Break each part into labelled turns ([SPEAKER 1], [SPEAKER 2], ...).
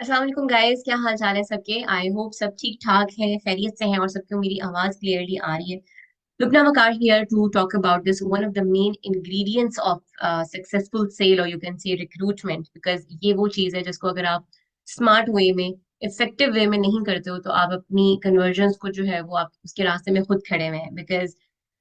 [SPEAKER 1] अस्सलाम वालेकुम गाइस, क्या हाल चाल है सबके। आई होप सब ठीक ठाक हैं, खैरियत से हैं और सबको मेरी आवाज क्लियरली आ रही है। Lubna Waqar here to talk about this one of the main ingredients of successful sale और you can say recruitment, because ये वो चीज है जिसको अगर आप स्मार्ट वे में, इफेक्टिव वे में नहीं करते हो तो आप अपनी कन्वर्जन्स को जो है वो आप उसके रास्ते में खुद खड़े हुए हैं। बिकॉज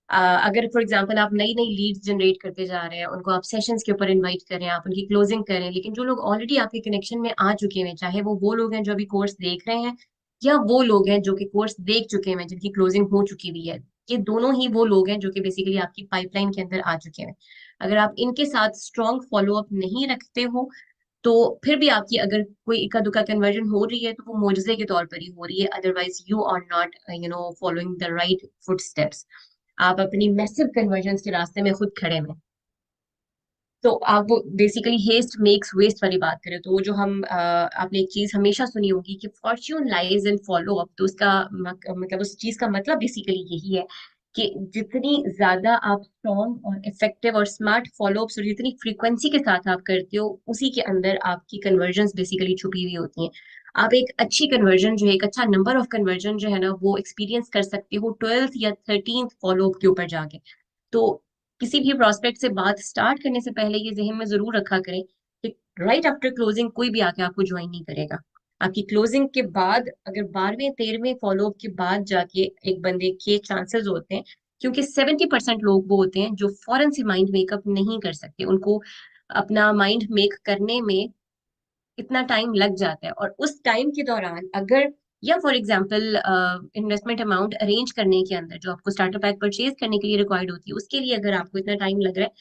[SPEAKER 1] अगर फॉर एग्जांपल आप नई नई लीड्स जनरेट करते जा रहे हैं, उनको आप सेशंस के ऊपर इनवाइट करें, आप उनकी क्लोजिंग करें, लेकिन जो लोग ऑलरेडी आपके कनेक्शन में आ चुके हैं, चाहे वो लोग हैं जो अभी कोर्स देख रहे हैं या वो लोग हैं जो कि कोर्स देख चुके हैं जिनकी क्लोजिंग हो चुकी हुई है, ये दोनों ही वो लोग हैं जो कि बेसिकली आपकी पाइपलाइन के अंदर आ चुके हैं। अगर आप इनके साथ स्ट्रॉन्ग फॉलो अप नहीं रखते हो तो फिर भी आपकी अगर कोई इक्का दुक्का कन्वर्जन हो रही है तो वो मोजजे के तौर पर ही हो रही है, otherwise you are not following the right foot steps. आप अपनी मैसिव कन्वर्जन के रास्ते में खुद खड़े हैं। तो आप वो बेसिकली हेस्ट मेक्स वेस्ट वाली बात करें तो वो जो हम आपने एक चीज हमेशा सुनी होगी कि Fortune lies in follow up, तो उसका मतलब उस चीज का मतलब बेसिकली यही है कि जितनी ज्यादा आप स्ट्रॉन्ग और इफेक्टिव और स्मार्ट फॉलो अप्स और जितनी फ्रीक्वेंसी के साथ आप करते हो, उसी के अंदर आपकी कन्वर्जन बेसिकली छुपी हुई होती हैं। आप एक अच्छी कन्वर्जन जो है, एक अच्छा नंबर ऑफ कन्वर्जन जो है ना, वो एक्सपीरियंस कर सकते हो 12th या 13th फॉलो अप के ऊपर जाके। तो किसी भी प्रोस्पेक्ट से बात स्टार्ट करने से पहले ये जहन में जरूर रखा करें कि राइट आफ्टर क्लोजिंग कोई भी आके आपको ज्वाइन नहीं करेगा। आपकी क्लोजिंग के बाद अगर 12वें 13वें फॉलोअप के बाद जाके एक बंदे के चांसेस होते हैं, क्योंकि 70% लोग वो होते हैं जो फौरन से माइंड मेकअप नहीं कर सकते, उनको अपना माइंड मेक करने में इतना टाइम लग जाता है। और उस टाइम के दौरान अगर, या for example investment amount arrange करने के अंदर जो आपको स्टार्टर पैक परचेज करने के लिए रिक्वायर्ड होती है, उसके लिए अगर आपको इतना टाइम लग रहा है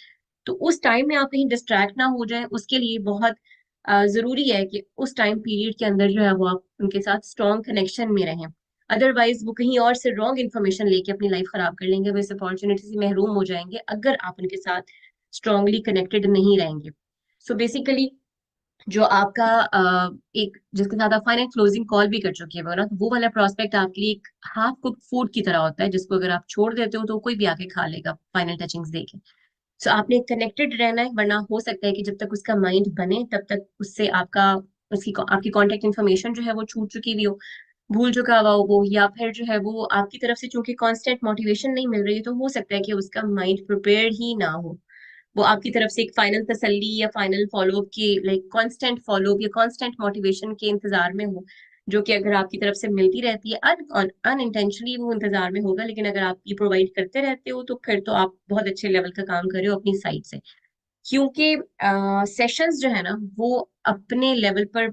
[SPEAKER 1] तो उस टाइम में आप कहीं डिस्ट्रैक्ट ना हो जाए, उसके लिए बहुत जरूरी है कि उस टाइम पीरियड के अंदर जो है वो आप उनके साथ स्ट्रॉन्ग कनेक्शन में रहें। अदरवाइज वो कहीं और से रॉन्ग इन्फॉर्मेशन लेके अपनी लाइफ खराब कर लेंगे, वो इस अपॉर्चुनिटी से महरूम हो जाएंगे अगर आप उनके साथ स्ट्रांगली कनेक्टेड नहीं रहेंगे। सो बेसिकली जो आपका एक जिसके साथ आप फाइनल क्लोजिंग कॉल भी कर चुके हो ना, तो वो वाला प्रोस्पेक्ट आपके लिए एक हाफ कुक फूड की तरह होता है जिसको अगर आप छोड़ देते हो तो कोई भी आके खा लेगा फाइनल टचिंग्स देके। सो आपने कनेक्टेड रहना है, वरना हो सकता है कि जब तक उसका माइंड बने तब तक उससे आपका उसकी आपकी कॉन्टेक्ट इन्फॉर्मेशन जो है वो छूट चुकी हुई हो, भूल चुका हुआ हो वो, या फिर जो है वो आपकी तरफ से चूंकि कांस्टेंट मोटिवेशन नहीं मिल रही है तो हो सकता है कि उसका माइंड प्रिपेयर्ड ही ना हो, वो आपकी तरफ से एक फाइनल तसल्ली या फाइनल फॉलोअप की लाइक कांस्टेंट फॉलोअप या कांस्टेंट मोटिवेशन के इंतजार में हो, जो कि अगर आपकी तरफ से मिलती रहती है अनइंटेंशनली वो इंतजार में होगा, लेकिन अगर आप ये प्रोवाइड करते रहते हो तो फिर तो आप बहुत अच्छे लेवल का काम कर रहे हो अपनी साइड से। क्योंकि सेशंस जो है ना वो अपने लेवल पर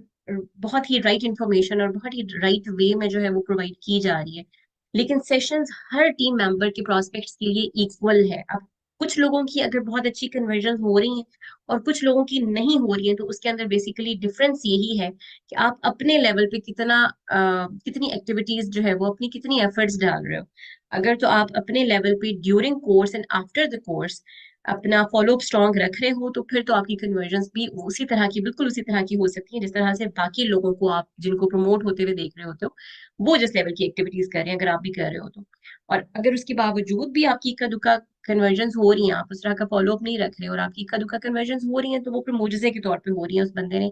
[SPEAKER 1] बहुत ही राइट इंफॉर्मेशन और बहुत ही राइट वे में जो है वो प्रोवाइड की जा रही है, लेकिन सेशंस हर टीम मेंबर के प्रोस्पेक्ट्स के लिए इक्वल है। अब कुछ लोगों की अगर बहुत अच्छी कन्वर्जन हो रही हैं और कुछ लोगों की नहीं हो रही है, तो उसके अंदर बेसिकली डिफरेंस यही है कि आप अपने लेवल पे कितना कितनी एक्टिविटीज जो है वो अपनी कितनी एफर्ट्स डाल रहे हो। अगर तो आप अपने लेवल पे during course and after the course अपना फॉलोअप स्ट्रॉन्ग रख रहे हो तो फिर तो आपकी कन्वर्जन्स भी उसी तरह की, बिल्कुल उसी तरह की हो सकती है जिस तरह से बाकी लोगों को आप जिनको प्रमोट होते हुए देख रहे होते हो वो जिस लेवल की एक्टिविटीज कर रहे हैं, अगर आप भी कर रहे हो तो। और अगर उसके बावजूद भी आपकी इक्का दुक्का कन्वर्जन्स हो रही हैं, आप उस तरह का फॉलोअप नहीं रख रहे और आपकी इक्का दुक्का कन्वर्जन्स हो रही हैं, तो वो फिर मुजजे के तौर पे हो रही हैं। उस बंदे ने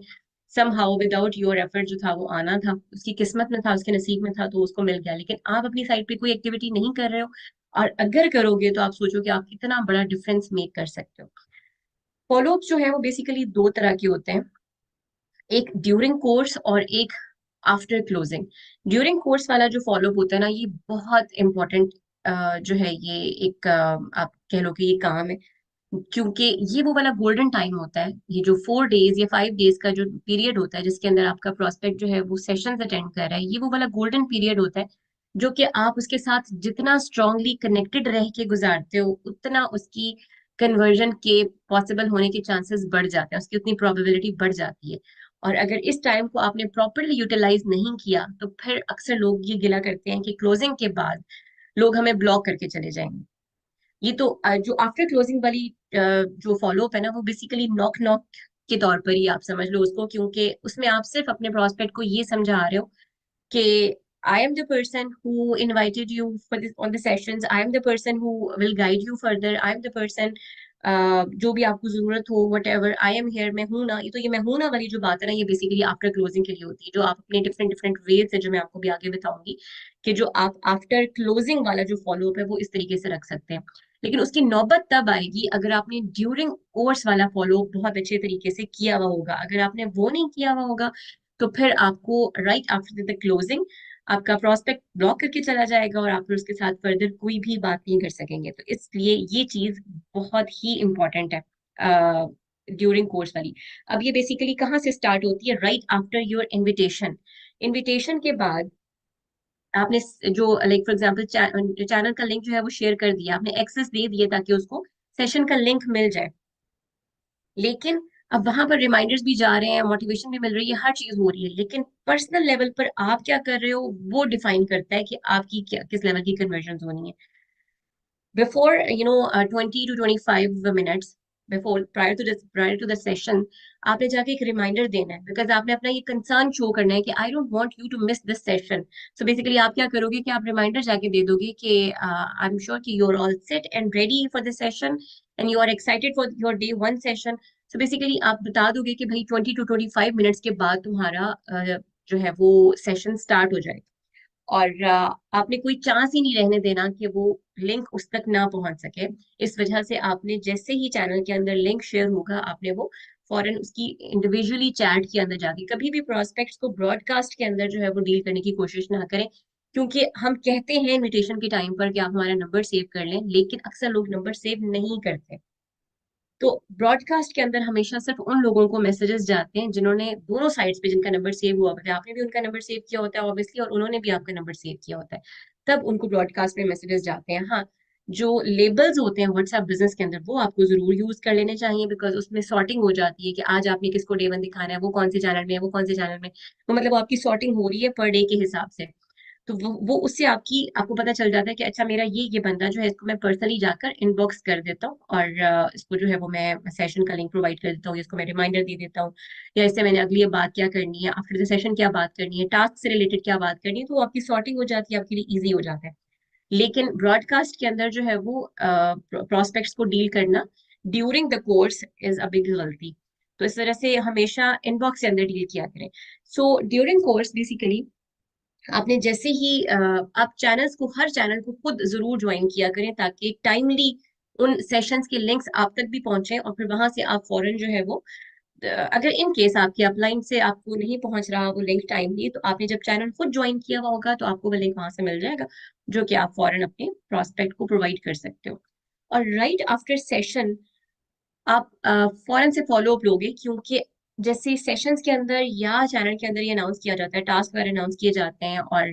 [SPEAKER 1] समहाउ विदाउट योर एफर्ट जो था वो आना था, उसकी किस्मत में था, उसके नसीब में था, तो उसको मिल गया, लेकिन आप अपनी साइड पे कोई एक्टिविटी नहीं कर रहे हो। और अगर करोगे तो आप सोचो कि आप कितना बड़ा डिफरेंस मेक कर सकते हो। फॉलोअप जो है वो बेसिकली दो तरह के होते हैं, एक ड्यूरिंग कोर्स और एक आफ्टर क्लोजिंग। ड्यूरिंग कोर्स वाला जो फॉलोअप होता है ना, ये बहुत इंपॉर्टेंट जो है, ये एक आप कह लो कि ये काम है, क्योंकि ये वो वाला गोल्डन टाइम होता है। ये जो 4 डेज या 5 डेज का जो पीरियड होता है जिसके अंदर आपका प्रोस्पेक्ट जो है वो सेशंस अटेंड कर रहा है, ये वो वाला गोल्डन पीरियड होता है जो कि आप उसके साथ जितना स्ट्रांगली कनेक्टेड रह के गुजारते हो उतना उसकी कन्वर्जन के पॉसिबल होने के चांसेस बढ़ जाते हैं, उसकी उतनी प्रोबेबिलिटी बढ़ जाती है। और अगर इस टाइम को आपने प्रॉपरली यूटिलाइज नहीं किया तो फिर अक्सर लोग ये गिला करते हैं कि क्लोजिंग के बाद लोग हमें ब्लॉक करके चले जाएंगे। ये तो जो आफ्टर क्लोजिंग वाली जो फॉलोअप है ना, वो बेसिकली नॉक नॉक के तौर पर ही आप समझ लो उसको, क्योंकि उसमें आप सिर्फ अपने प्रोस्पेक्ट को ये समझा रहे हो कि I am the person who invited you for this on the sessions, I am the person who will guide you further, I am the person जो भी आपको जरूरत हो, what ever, I am here, मैं हूं ना, ये मैं हूं ना वाली जो बात है ना, ये बेसिकली आफ्टर क्लोजिंग के लिए होती है, जो आप अपने डिफरेंट डिफरेंट वेज है, जो मैं आपको भी आगे बताऊंगी, कि जो आप आफ्टर क्लोजिंग वाला जो फॉलो अप है वो इस तरीके से रख सकते हैं। लेकिन उसकी नौबत तब आएगी अगर आपने ड्यूरिंग कोर्स वाला फॉलो बहुत अच्छे तरीके से किया हुआ होगा। अगर आपने वो नहीं किया हुआ होगा तो फिर आपको राइट आफ्टर द क्लोजिंग आपका प्रोस्पेक्ट ब्लॉक करके चला जाएगा और आप फिर उसके साथ फर्दर कोई भी बात नहीं कर सकेंगे। तो इसलिए ये चीज बहुत ही इंपॉर्टेंट है ड्यूरिंग कोर्स वाली। अब ये बेसिकली कहाँ से स्टार्ट होती है? Right after your invitation. Invitation के बाद आपने जो लाइक फॉर एग्जांपल चैनल का लिंक जो है वो शेयर कर दिया, आपने एक्सेस दे दिए ताकि उसको सेशन का लिंक मिल जाए। लेकिन अब वहां पर रिमाइंडर्स भी जा रहे हैं, मोटिवेशन भी मिल रही है, हर चीज हो रही है, लेकिन पर्सनल लेवल पर आप क्या कर रहे हो वो डिफाइन करता है कि आपकी क्या किस लेवल की कन्वर्जन होनी है। Before 20 to 25 minutes before, prior to the session, आपने जाके एक रिमाइंडर देना है, बिकॉज आपने अपना ये कंसर्न शो करना है कि I don't want you to miss this session. So basically आप क्या करोगे कि आप रिमाइंडर जाके दे दोगे कि आई एम श्योर कि you are all set and ready for this session and you are excited for your day one session. So basically आप बता दोगे कि भाई 20 to 25 मिनट्स के बाद तुम्हारा जो है वो सेशन स्टार्ट हो जाएगा। और आपने कोई चांस ही नहीं रहने देना कि वो लिंक उस तक ना पहुंच सके। इस वजह से आपने जैसे ही चैनल के अंदर लिंक शेयर होगा, आपने वो फॉरन उसकी इंडिविजुअली चैट के अंदर जाके, कभी भी प्रोस्पेक्ट्स को ब्रॉडकास्ट के अंदर जो है वो डील करने की कोशिश ना करें। क्योंकि हम कहते हैं इनविटेशन के टाइम पर कि आप हमारा नंबर सेव कर लें, लेकिन अक्सर लोग नंबर सेव नहीं करते। तो ब्रॉडकास्ट के अंदर हमेशा सिर्फ उन लोगों को मैसेजेस जाते हैं जिन्होंने दोनों साइड्स पे, जिनका नंबर सेव हुआ होता है, आपने भी उनका नंबर सेव किया होता है ऑब्वियसली, और उन्होंने भी आपका नंबर सेव किया होता है, तब उनको ब्रॉडकास्ट में मैसेजेस जाते हैं। हाँ, जो लेबल्स होते हैं व्हाट्सएप बिजनेस के अंदर वो आपको जरूर यूज कर लेने चाहिए, बिकॉज उसमें सॉर्टिंग हो जाती है कि आज आपने किसको डे वन दिखाना है, वो कौन से चैनल में है, वो कौन से चैनल में, तो मतलब आपकी सॉर्टिंग हो रही है पर डे के हिसाब से। तो वो उससे आपको पता चल जाता है कि अच्छा मेरा ये बंदा जो है, इसको मैं पर्सनली जाकर इनबॉक्स कर देता हूँ और इसको जो है वो मैं सेशन का लिंक प्रोवाइड कर देता हूँ, इसको मैं रिमाइंडर दे देता हूँ, या इससे मैंने अगली ये बात क्या करनी है, आफ्टर द सेशन क्या बात करनी है, टास्क से रिलेटेड क्या बात करनी है, तो आपकी सॉर्टिंग हो जाती है, आपके लिए ईजी हो जाता है। लेकिन ब्रॉडकास्ट के अंदर जो है वो प्रोस्पेक्ट्स को डील करना during the course is a big गलती। तो इस तरह से हमेशा इनबॉक्स के अंदर डील किया करें। सो ड्यूरिंग कोर्स बेसिकली आपने जैसे ही आप चैनल्स को, हर चैनल को खुद जरूर ज्वाइन किया करें, ताकि टाइमली उन सेशंस के लिंक्स आप तक भी पहुंचे, और फिर वहां से आप फौरन जो है वो अगर इन केस आपके अपलाइन से आपको नहीं पहुंच रहा वो लिंक टाइमली, तो आपने जब चैनल खुद ज्वाइन किया हुआ होगा तो आपको वो लिंक वहां से मिल जाएगा, जो कि आप फौरन अपने प्रोस्पेक्ट को प्रोवाइड कर सकते हो। और राइट आफ्टर सेशन आप फौरन से फॉलो अप लोगे, क्योंकि जैसे सेशंस के अंदर या चैनल के अंदर ये अनाउंस किया जाता है, टास्क वगैरह अनाउंस किए जाते हैं और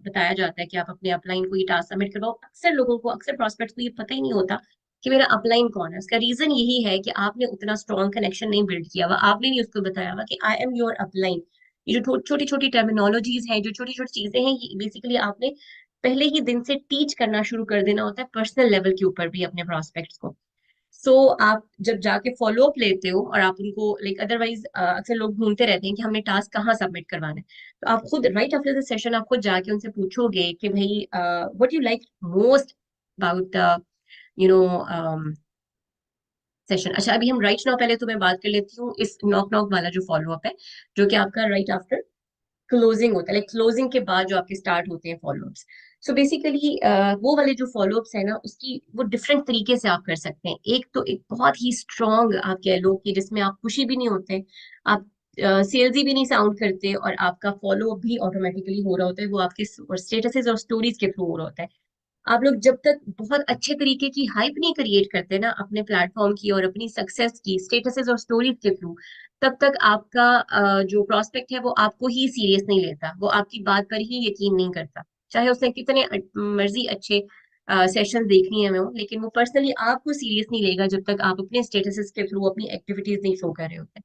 [SPEAKER 1] बताया जाता है कि आप अपने अपलाइन को ये टास्क सबमिट करवाओ। अक्सर लोगों को, अक्सर प्रोस्पेक्ट्स को ये पता ही नहीं होता कि मेरा अपलाइन कौन है। उसका रीजन यही है कि आपने उतना स्ट्रॉन्ग कनेक्शन नहीं बिल्ड किया हुआ, आपने नहीं उसको बताया हुआ कि आई एम योर अपलाइन। ये जो छोटी छोटी टर्मिनोलॉजीज हैं, जो छोटी छोटी चीजें हैं, ये बेसिकली आपने पहले ही दिन से टीच करना शुरू कर देना होता है, पर्सनल लेवल के ऊपर भी अपने प्रोस्पेक्ट्स को। सो आप जब जाके फॉलो अप लेते हो और आप उनको लाइक, अदरवाइज अक्सर लोग ढूंढते रहते हैं कि हमने टास्क कहाँ सबमिट करवाना है, तो आप खुद राइट आफ्टर द सेशन आप खुद जाके उनसे पूछोगे कि भाई what you like most about the you know session. अच्छा, अभी हम राइट नाउ पहले तो मैं बात कर लेती हूँ इस नॉक नॉक वाला जो फॉलो अप है, जो कि आपका राइट आफ्टर क्लोजिंग होता है, लाइक क्लोजिंग के बाद जो आपके स्टार्ट होते हैं फॉलोअप्स। सो बेसिकली वो वाले जो फॉलोअप्स है ना, उसकी वो डिफरेंट तरीके से आप कर सकते हैं। एक तो एक बहुत ही स्ट्रॉन्ग आप कह लो कि जिसमें आप खुशी भी नहीं होते, आप सेल्सी भी नहीं साउंड करते, और आपका फॉलो अप भी ऑटोमेटिकली हो रहा होता है, वो आपके स्टेटसेस और स्टोरीज के थ्रू हो रहा होता है। आप लोग जब तक बहुत अच्छे तरीके की हाइप नहीं क्रिएट करते ना अपने प्लेटफॉर्म की और अपनी सक्सेस की स्टेटसेस और स्टोरीज के थ्रू, तब तक आपका जो प्रोस्पेक्ट है वो आपको ही सीरियस नहीं लेता, वो आपकी बात पर ही यकीन नहीं करता, चाहे उसने कितने मर्जी अच्छे सेशन देखनी है वो, लेकिन वो पर्सनली आपको सीरियस नहीं लेगा जब तक आप अपने स्टेटसेस के थ्रू अपनी एक्टिविटीज नहीं शो कर रहे होते।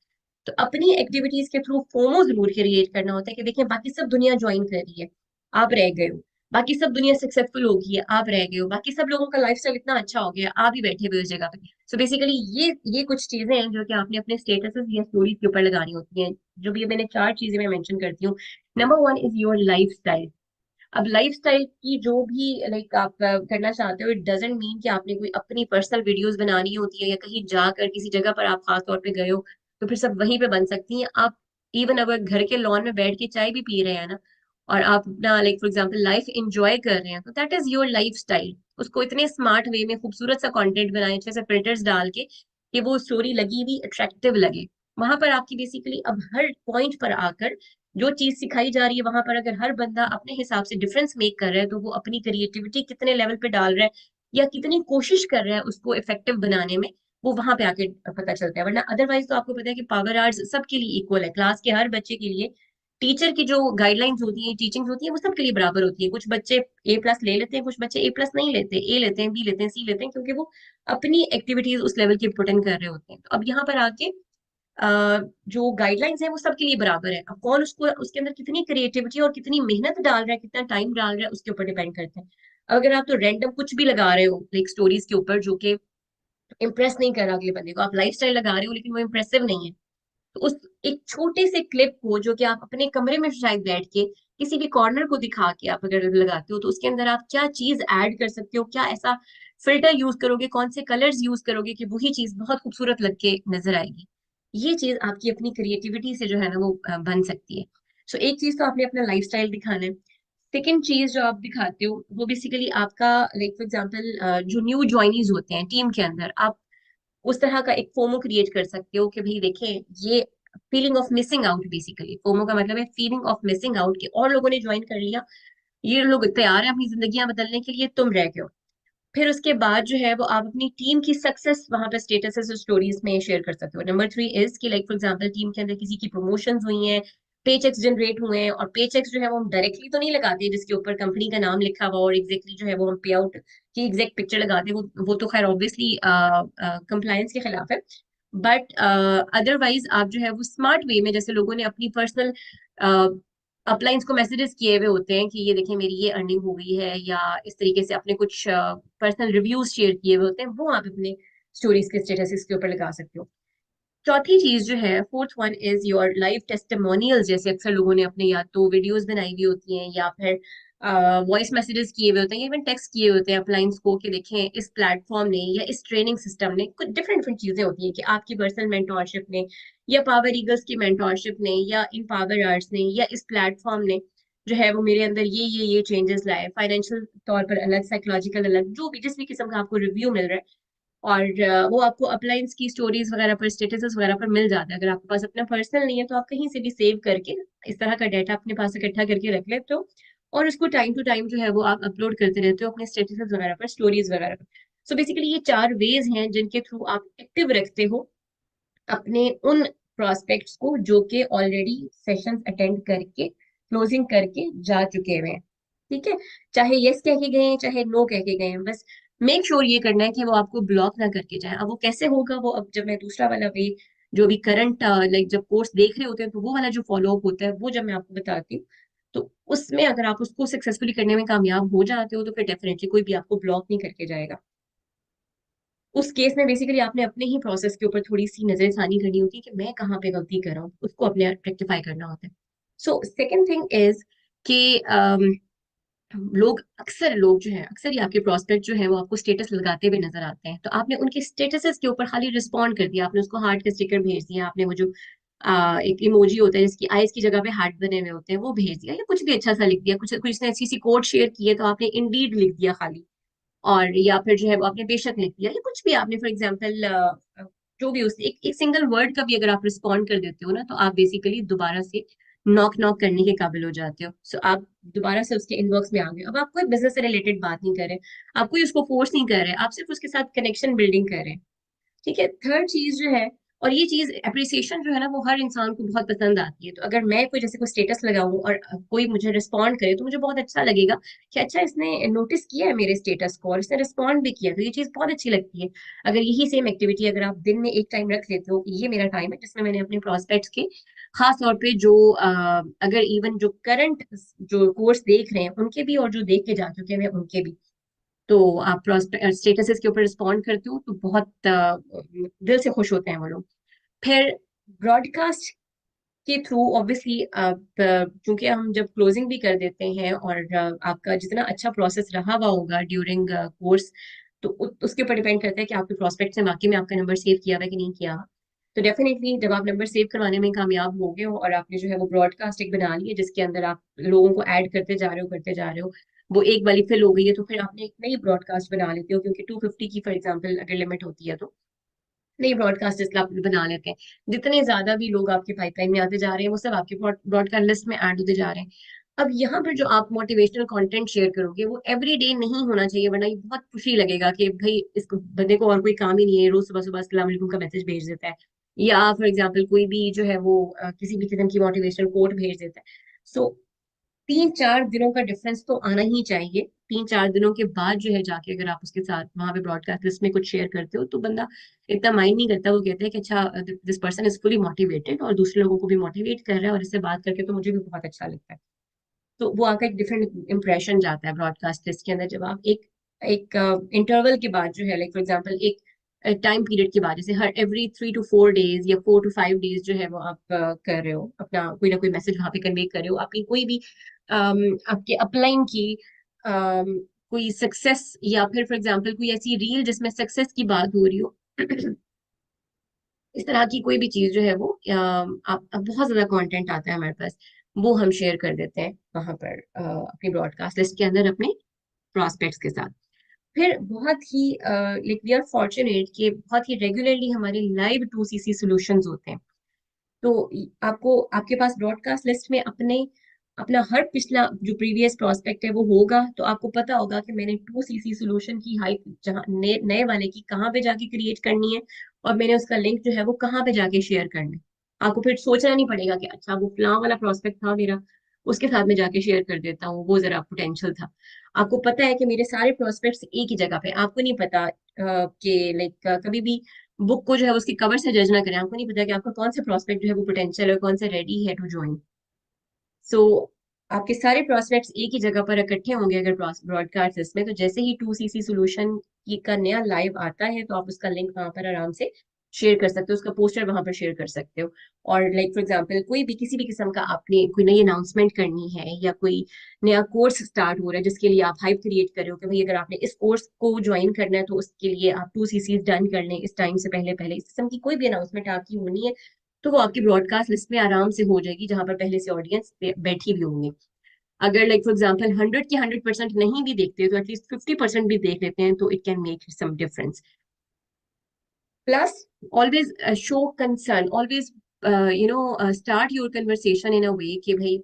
[SPEAKER 1] तो अपनी एक्टिविटीज के थ्रू फोमो जरूर क्रिएट करना होता है कि देखिए बाकी सब दुनिया ज्वाइन कर रही है, आप रह गए हो, बाकी सब दुनिया सक्सेसफुल हो गई है, आप रह गए हो, बाकी सब लोगों का लाइफस्टाइल इतना अच्छा हो गया, आप ही बैठे हुए उस जगह पे। सो बेसिकली ये कुछ चीजें हैं जो कि आपने अपने स्टेटसेस या स्टोरीज के ऊपर लगानी होती हैं। जो भी मैंने चार चीजें मैं मेंशन करती हूँ। Number one is your life style. अब लाइफस्टाइल की जो भी लाइक आप करना चाहते हो, इट डजेंट मीन कि आपने कोई अपनी पर्सनल वीडियोस बनानी होती है या कहीं जाकर किसी जगह पर आप खास तौर पे गए हो तो फिर सब वहीं पे बन सकती हैं आप। इवन अगर घर के लॉन में बैठ के चाय भी पी रहे हैं ना, और आप अपना like for example life enjoy कर रहे हैं, तो that is your life style. उसको इतने स्मार्ट वे में खूबसूरत सा कंटेंट बनाए, अच्छे से फिल्टर्स डाल के कि वो स्टोरी लगी भी अट्रैक्टिव लगे। वहां पर आपकी बेसिकली अब हर पॉइंट पर आकर जो चीज सिखाई जा रही है, वहां पर अगर हर बंदा अपने हिसाब से डिफरेंस मेक कर रहा है, तो वो अपनी क्रिएटिविटी कितने लेवल पे डाल रहा है या कितनी कोशिश कर रहा है उसको इफेक्टिव बनाने में, वो वहां पे आके पता चलता है। वरना अदरवाइज तो आपको पता है कि पावर आर्ट्स सबके लिए इक्वल है, क्लास के हर बच्चे के लिए टीचर की जो गाइडलाइंस होती है, टीचिंग होती है, वो सबके लिए बराबर होती है। कुछ बच्चे A+ ले लेते हैं, कुछ बच्चे A+ नहीं लेते, ए लेते हैं, बी लेते हैं, सी लेते हैं, क्योंकि वो अपनी एक्टिविटीज उस लेवल की पुट इन कर रहे होते हैं। तो अब यहाँ पर आके जो गाइडलाइंस है वो सबके लिए बराबर है। अब कौन उसको उसके अंदर कितनी क्रिएटिविटी और कितनी मेहनत डाल रहा है, कितना टाइम डाल रहा है, उसके ऊपर डिपेंड करता है। अगर आप तो रैंडम कुछ भी लगा रहे हो लाइक स्टोरीज के ऊपर जो कि इम्प्रेस नहीं कर रहा अगले बंदे को, आप लाइफस्टाइल लगा रहे हो लेकिन वो इम्प्रेसिव नहीं है, तो उस एक छोटे से क्लिप को जो कि आप अपने कमरे में शायद बैठ के किसी भी कॉर्नर को दिखा के आप अगर लगाते हो, तो उसके अंदर आप क्या चीज ऐड कर सकते हो, क्या ऐसा फिल्टर यूज करोगे, कौन से कलर्स यूज करोगे कि वही चीज बहुत खूबसूरत लग के नजर आएगी। ये चीज आपकी अपनी क्रिएटिविटी से जो है ना वो बन सकती है। सो एक चीज तो आपने अपना लाइफस्टाइल दिखाना है। सेकेंड चीज जो आप दिखाते हो वो बेसिकली आपका लाइक फॉर एग्जांपल जो न्यू ज्वाइनीज होते हैं टीम के अंदर, आप उस तरह का एक फोमो क्रिएट कर सकते हो कि भाई देखें, ये feeling of missing out, basically FOMO का मतलब है फीलिंग ऑफ मिसिंग आउट, कि और लोगों ने ज्वाइन कर लिया, ये लोग तैयार हैं अपनी जिंदगियां बदलने के लिए, तुम रह गए हो। फिर उसके बाद जो है वो आप अपनी टीम की सक्सेस वहां पे स्टेटस स्टोरीज में शेयर कर सकते हो। नंबर 3 इज कि लाइक फॉर एग्जांपल टीम के अंदर किसी की प्रमोशंस हुई हैं, पे चेक्स जनरेट हुए हैं, और पे चेक्स जो है वो हम डायरेक्टली तो नहीं लगाते जिसके ऊपर कंपनी का नाम लिखा हुआ और एग्जैक्टली जो है वो हम पे आउट की एग्जैक्ट पिक्चर लगाते हैं, वो तो खैर ऑब्वियसली कंप्लायंस के खिलाफ है। बट अदरवाइज आप जो है वो स्मार्ट वे में, जैसे लोगों ने अपनी पर्सनल अपलाइंस को मैसेजेस किए हुए होते हैं कि ये देखें मेरी ये अर्निंग हो गई है, या इस तरीके से अपने कुछ पर्सनल रिव्यूज शेयर किए हुए होते हैं, वो आप अपने स्टोरीज के स्टेटस के ऊपर लगा सकते हो। चौथी चीज जो है, fourth one, is your live testimonials. जैसे अक्सर लोगों ने अपने या तो वीडियोस बनाई हुई होती हैं या फिर वॉइस मैसेजेस किए हुए होते हैं, या इवन टेक्स्ट किए हुए होते हैं अपलाइंस को कि देखें इस प्लेटफॉर्म ने या इस ट्रेनिंग सिस्टम ने, कुछ डिफरेंट डिफरेंट चीजें होती हैं कि आपकी पर्सनल मेंटोरशिप ने या पावर ईगल्स की मेंटोरशिप ने या इन पावर आर्ट्स ने या इस प्लेटफॉर्म ने जो है वो मेरे अंदर ये चेंजेस लाए, फाइनेंशियल तौर पर अलग, साइकोलॉजिकल अलग, जो भी जिस भी किस्म का आपको रिव्यू मिल रहा है। और वो आपको अपलाइंस की स्टोरीज वगैरह पर, स्टेटस वगैरह पर मिल जाता है। अगर आपके पास अपना पर्सनल नहीं है तो आप कहीं से भी सेव करके इस तरह का डाटा अपने पास इकट्ठा करके रख लेते हो, और उसको टाइम टू टाइम जो है वो आप अपलोड करते रहते हो अपने स्टेटस वगैरह पर, स्टोरीज वगैरह पर। सो बेसिकली ये 4 वेज हैं जिनके थ्रू आप एक्टिव रखते हो अपने उन प्रोस्पेक्ट्स को जो कि ऑलरेडी सेशंस अटेंड करके क्लोजिंग करके जा चुके हुए हैं। ठीक है, चाहे यस कह के गए हैं चाहे नो कह के गए हैं, बस मेक श्योर ये करना है कि वो आपको ब्लॉक ना करके जाए। अब वो कैसे होगा, वो अब जब मैं दूसरा वाला वे जो भी करंट लाइक जब कोर्स देख रहे होते हैं तो वो वाला जो फॉलो अप होता है वो जब मैं आपको बताती हूँ, तो उसमें अगर आप उसको सक्सेसफुली करने में कामयाब हो जाते हो तो फिर डेफिनेटली कोई भी आपको ब्लॉक नहीं करके जाएगा। उस केस में बेसिकली आपने अपने ही प्रोसेस के ऊपर थोड़ी सी नजरसानी करनी होती है कि मैं कहाँ पे गलती कर रहा हूँ, उसको अपने रेक्टिफाई करना होता है। सो सेकेंड थिंग इज कि लोग जो है अक्सर ही आपके प्रोस्पेक्ट जो है वो आपको स्टेटस लगाते हुए नजर आते हैं, तो आपने उनके स्टेटसेस के ऊपर खाली रिस्पॉन्ड कर दिया, आपने उसको हार्ट का स्टिकर भेज दिया, आपने वो जो एक इमोजी होता है जिसकी आईज की जगह पे हार्ट बने हुए होते हैं वो भेज दिया, या कुछ भी अच्छा सा लिख दिया, कुछ कुछ ने अच्छी सी कोट शेयर की है तो आपने इंडीड लिख दिया खाली, और या फिर जो है वो आपने बेशक लिख दिया, या कुछ भी आपने फॉर एग्जाम्पल जो भी उस एक सिंगल वर्ड का भी अगर आप रिस्पॉन्ड कर देते हो ना, तो आप बेसिकली दोबारा से नॉक नॉक करने के काबिल हो जाते हो। सो आप दोबारा से उसके इनबॉक्स में आ गए। अब आप कोई बिजनेस से रिलेटेड बात नहीं कर रहे, आप कोई उसको फोर्स नहीं कर रहे, आप सिर्फ उसके साथ कनेक्शन बिल्डिंग कर रहे हैं। ठीक है, थर्ड चीज जो है, और ये चीज अप्रिसिएशन जो है ना वो हर इंसान को बहुत पसंद आती है, तो अगर मैं कोई जैसे कोई स्टेटस लगाऊं और कोई मुझे रिस्पॉन्ड करे तो मुझे बहुत अच्छा लगेगा कि अच्छा इसने नोटिस किया है मेरे स्टेटस को और इसने रिस्पॉन्ड भी किया, तो ये चीज बहुत अच्छी लगती है। अगर यही सेम एक्टिविटी अगर आप दिन में एक टाइम रख लेते हो कि ये मेरा टाइम है जिसमें मैंने अपने प्रोस्पेक्ट्स के खास तौर पे जो अगर इवन जो करंट जो कोर्स देख रहे हैं उनके भी और जो देख के जा चुके हैं उनके भी, तो आप स्टेटसेस के ऊपर रिस्पॉन्ड करते हो तो बहुत दिल से खुश होते हैं वो लोग। फिर ब्रॉडकास्ट के थ्रू ऑब्वियसली क्योंकि हम जब क्लोजिंग भी कर देते हैं और आपका जितना अच्छा प्रोसेस रहा हुआ होगा ड्यूरिंग कोर्स, तो उसके ऊपर डिपेंड करता है कि आपके प्रोस्पेक्ट ने वाकई में आपका नंबर सेव किया हुआ है कि नहीं किया हुआ। तो डेफिनेटली जब आप नंबर सेव करवाने में कामयाब हो गए हो और आपने जो है वो ब्रॉडकास्ट एक बना ली है जिसके अंदर आप लोगों को ऐड करते जा रहे हो, वो एक वाली फिल हो गई है, तो फिर आपने एक नई ब्रॉडकास्ट बना लेते हो, क्योंकि 250 की फॉर एग्जाम्पल अगर लिमिट होती है तो नई ब्रॉडकास्ट लिस्ट आप बना लेते हैं। जितने ज्यादा भी लोग आपके पाइपलाइन में आते जा रहे हैं वो सब आपके ब्रॉडकास्ट लिस्ट में ऐड होते जा रहे हैं। अब यहाँ पर जो आप मोटिवेशनल कंटेंट शेयर करोगे वो एवरी डे नहीं होना चाहिए, वरना ये बहुत खुशी लगेगा कि भाई इस बंदे को और कोई काम ही नहीं है, रोज सुबह सुबह अस्सलाम वालेकुम का मैसेज भेज देता है, या फॉर एग्जाम्पल कोई भी जो है वो किसी भी किस्म की मोटिवेशनल कोट भेज देता है। सो 3-4 दिनों का डिफरेंस तो आना ही चाहिए। 3-4 दिनों के बाद जो है जाके अगर आप उसके साथ वहां पे ब्रॉडकास्ट लिस्ट में कुछ शेयर करते हो तो बंदा इतना माइंड नहीं करता, वो कहते हैं कि अच्छा this person is fully motivated और दूसरे लोगों को भी मोटिवेट कर रहा है और इससे बात करके तो मुझे भी बहुत अच्छा लगता है। तो वो आपका एक डिफरेंट इंप्रेशन जाता है ब्रॉडकास्ट लिस्ट के अंदर, जब आप एक एक इंटरवल के बाद जो है, लाइक फॉर एग्जांपल एक टाइम पीरियड के बाद, जैसे हर एवरी 3 to 4 डेज या 4 to 5 डेज जो है वो आप कर रहे हो अपना कोई ना कोई मैसेज वहां पे कन्वे कर रहे हो, आपकी कोई भी आपके अपलाइन की कोई सक्सेस, या फिर फॉर एग्जांपल कोई ऐसी रील जिसमें सक्सेस की बात हो रही हो इस तरह की कोई भी चीज जो है वो आप बहुत ज्यादा कंटेंट आता है हमारे पास, वो हम शेयर कर देते हैं वहां पर अपनी ब्रॉडकास्ट लिस्ट के अंदर अपने प्रॉस्पेक्ट्स के साथ। फिर बहुत ही लाइक वी आर फॉर्चुनेट कि बहुत ही रेगुलरली हमारे लाइव 2CC सॉल्यूशंस होते हैं। तो आपको आपके पास ब्रॉडकास्ट लिस्ट में अपने अपना हर पिछला जो प्रीवियस प्रोस्पेक्ट है वो होगा, तो आपको पता होगा कि मैंने 2CC सॉल्यूशन की हाइप जहाँ नए वाले की कहाँ पे जाके क्रिएट करनी है, और मैंने उसका लिंक जो है वो कहाँ पे जाके शेयर करना है। आपको फिर सोचना नहीं पड़ेगा कि अच्छा वो फलां वाला प्रोस्पेक्ट था मेरा, उसके साथ में जाके शेयर कर देता हूँ, वो जरा पोटेंशियल था। आपको पता है कि मेरे सारे प्रोस्पेक्ट्स एक ही जगह पे, आपको नहीं पता कि लाइक कभी भी बुक को जो है उसकी कवर से जज ना करें, आपको नहीं पता कि आपका कौन सा प्रोस्पेक्ट जो है वो पोटेंशियल है, कौन सा रेडी है टू ज्वाइन। सो आपके सारे प्रोस्पेक्ट्स एक ही जगह पर इकट्ठे होंगे अगर ब्रॉडकास्ट इसमें, तो जैसे ही 2CC सॉल्यूशन की का नया लाइव आता है तो आप उसका लिंक वहां पर आराम से शेयर कर सकते हो, उसका पोस्टर वहां पर शेयर कर सकते हो। और लाइक फॉर एग्जांपल कोई भी किसी भी किस्म का आपने कोई नई अनाउंसमेंट करनी है या कोई नया कोर्स स्टार्ट हो रहा है जिसके लिए आप हाइप क्रिएट कर रहे हो कि भाई अगर आपने इस कोर्स को ज्वाइन करना है तो उसके लिए आप 2CC डन कर लें इस टाइम से पहले पहले, इस किस्म की कोई भी अनाउंसमेंट आपकी होनी है तो वो आपकी ब्रॉडकास्ट लिस्ट में आराम से हो जाएगी जहां पर पहले से ऑडियंस बैठी भी होंगी। अगर लाइक फॉर एग्जांपल 100 की 100% नहीं भी देखते तो एटलीस्ट 50% भी देख लेते हैं, तो it can make some difference. Plus always show concern, always start your conversation in a way कि भाई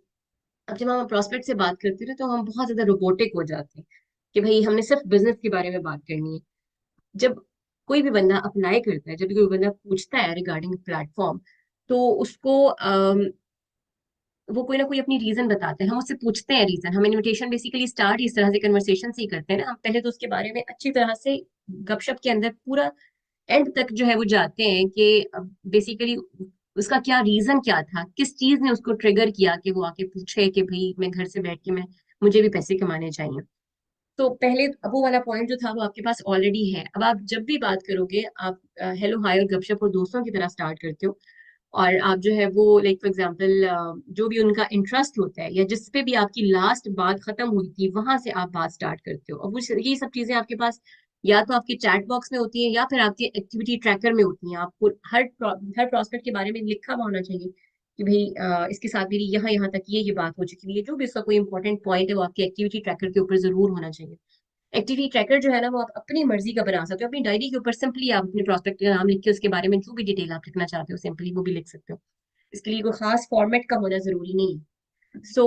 [SPEAKER 1] अब जब हम प्रोस्पेक्ट से बात करते हैं तो हम बहुत ज्यादा रोबोटिक हो जाते हैं कि भाई हमने सिर्फ बिजनेस के बारे में बात करनी है। जब कोई भी बंदा अप्लाई करता है, जब भी कोई बंदा पूछता है रिगार्डिंग प्लेटफॉर्म, तो उसको वो कोई ना कोई अपनी रीजन बताते हैं, हम उससे पूछते हैं रीजन। हम इनविटेशन बेसिकली स्टार्ट इस तरह से कन्वर्सेशन से ही करते हैं ना, हम पहले तो उसके बारे में अच्छी तरह से गपशप के अंदर पूरा एंड तक जो है वो जाते हैं कि बेसिकली उसका क्या रीजन क्या था, किस चीज ने उसको ट्रिगर किया कि वो आके पूछे कि भाई मैं घर से बैठ के मैं मुझे भी पैसे कमाने चाहिए। तो पहले वो वाला पॉइंट जो था वो आपके पास ऑलरेडी है। अब आप जब भी बात करोगे आप हेलो हाय और गपशप और दोस्तों की तरह स्टार्ट करते हो, और आप जो है वो लाइक फॉर एग्जांपल जो भी उनका इंटरेस्ट होता है या जिस पे भी आपकी लास्ट बात खत्म हुई थी वहां से आप बात स्टार्ट करते हो। अब वो ये सब चीजें आपके पास या तो आपके चैट बॉक्स में होती है या फिर आपके एक्टिविटी ट्रैकर में होती हैं। आपको हर प्रोस्पेक्ट के बारे में लिखा हुआ होना चाहिए कि भाई इसके साथ मेरी यहाँ यहाँ तक ये बात हो चुकी है, जो भी उसका कोई इंपॉर्टेंट पॉइंट है वो आपके एक्टिविटी ट्रैकर के ऊपर जरूर होना चाहिए। एक्टिविटी ट्रैकर जो है ना वो आप अपनी मर्जी का बना सकते हो, अपनी डायरी के ऊपर सिंपली आप अपने प्रोस्पेक्ट का नाम लिख के उसके बारे में जो भी डिटेल आप लिखना चाहते हो सिंपली वो भी लिख सकते हो। इसके लिए कोई खास फॉर्मेट का होना जरूरी नहीं है। सो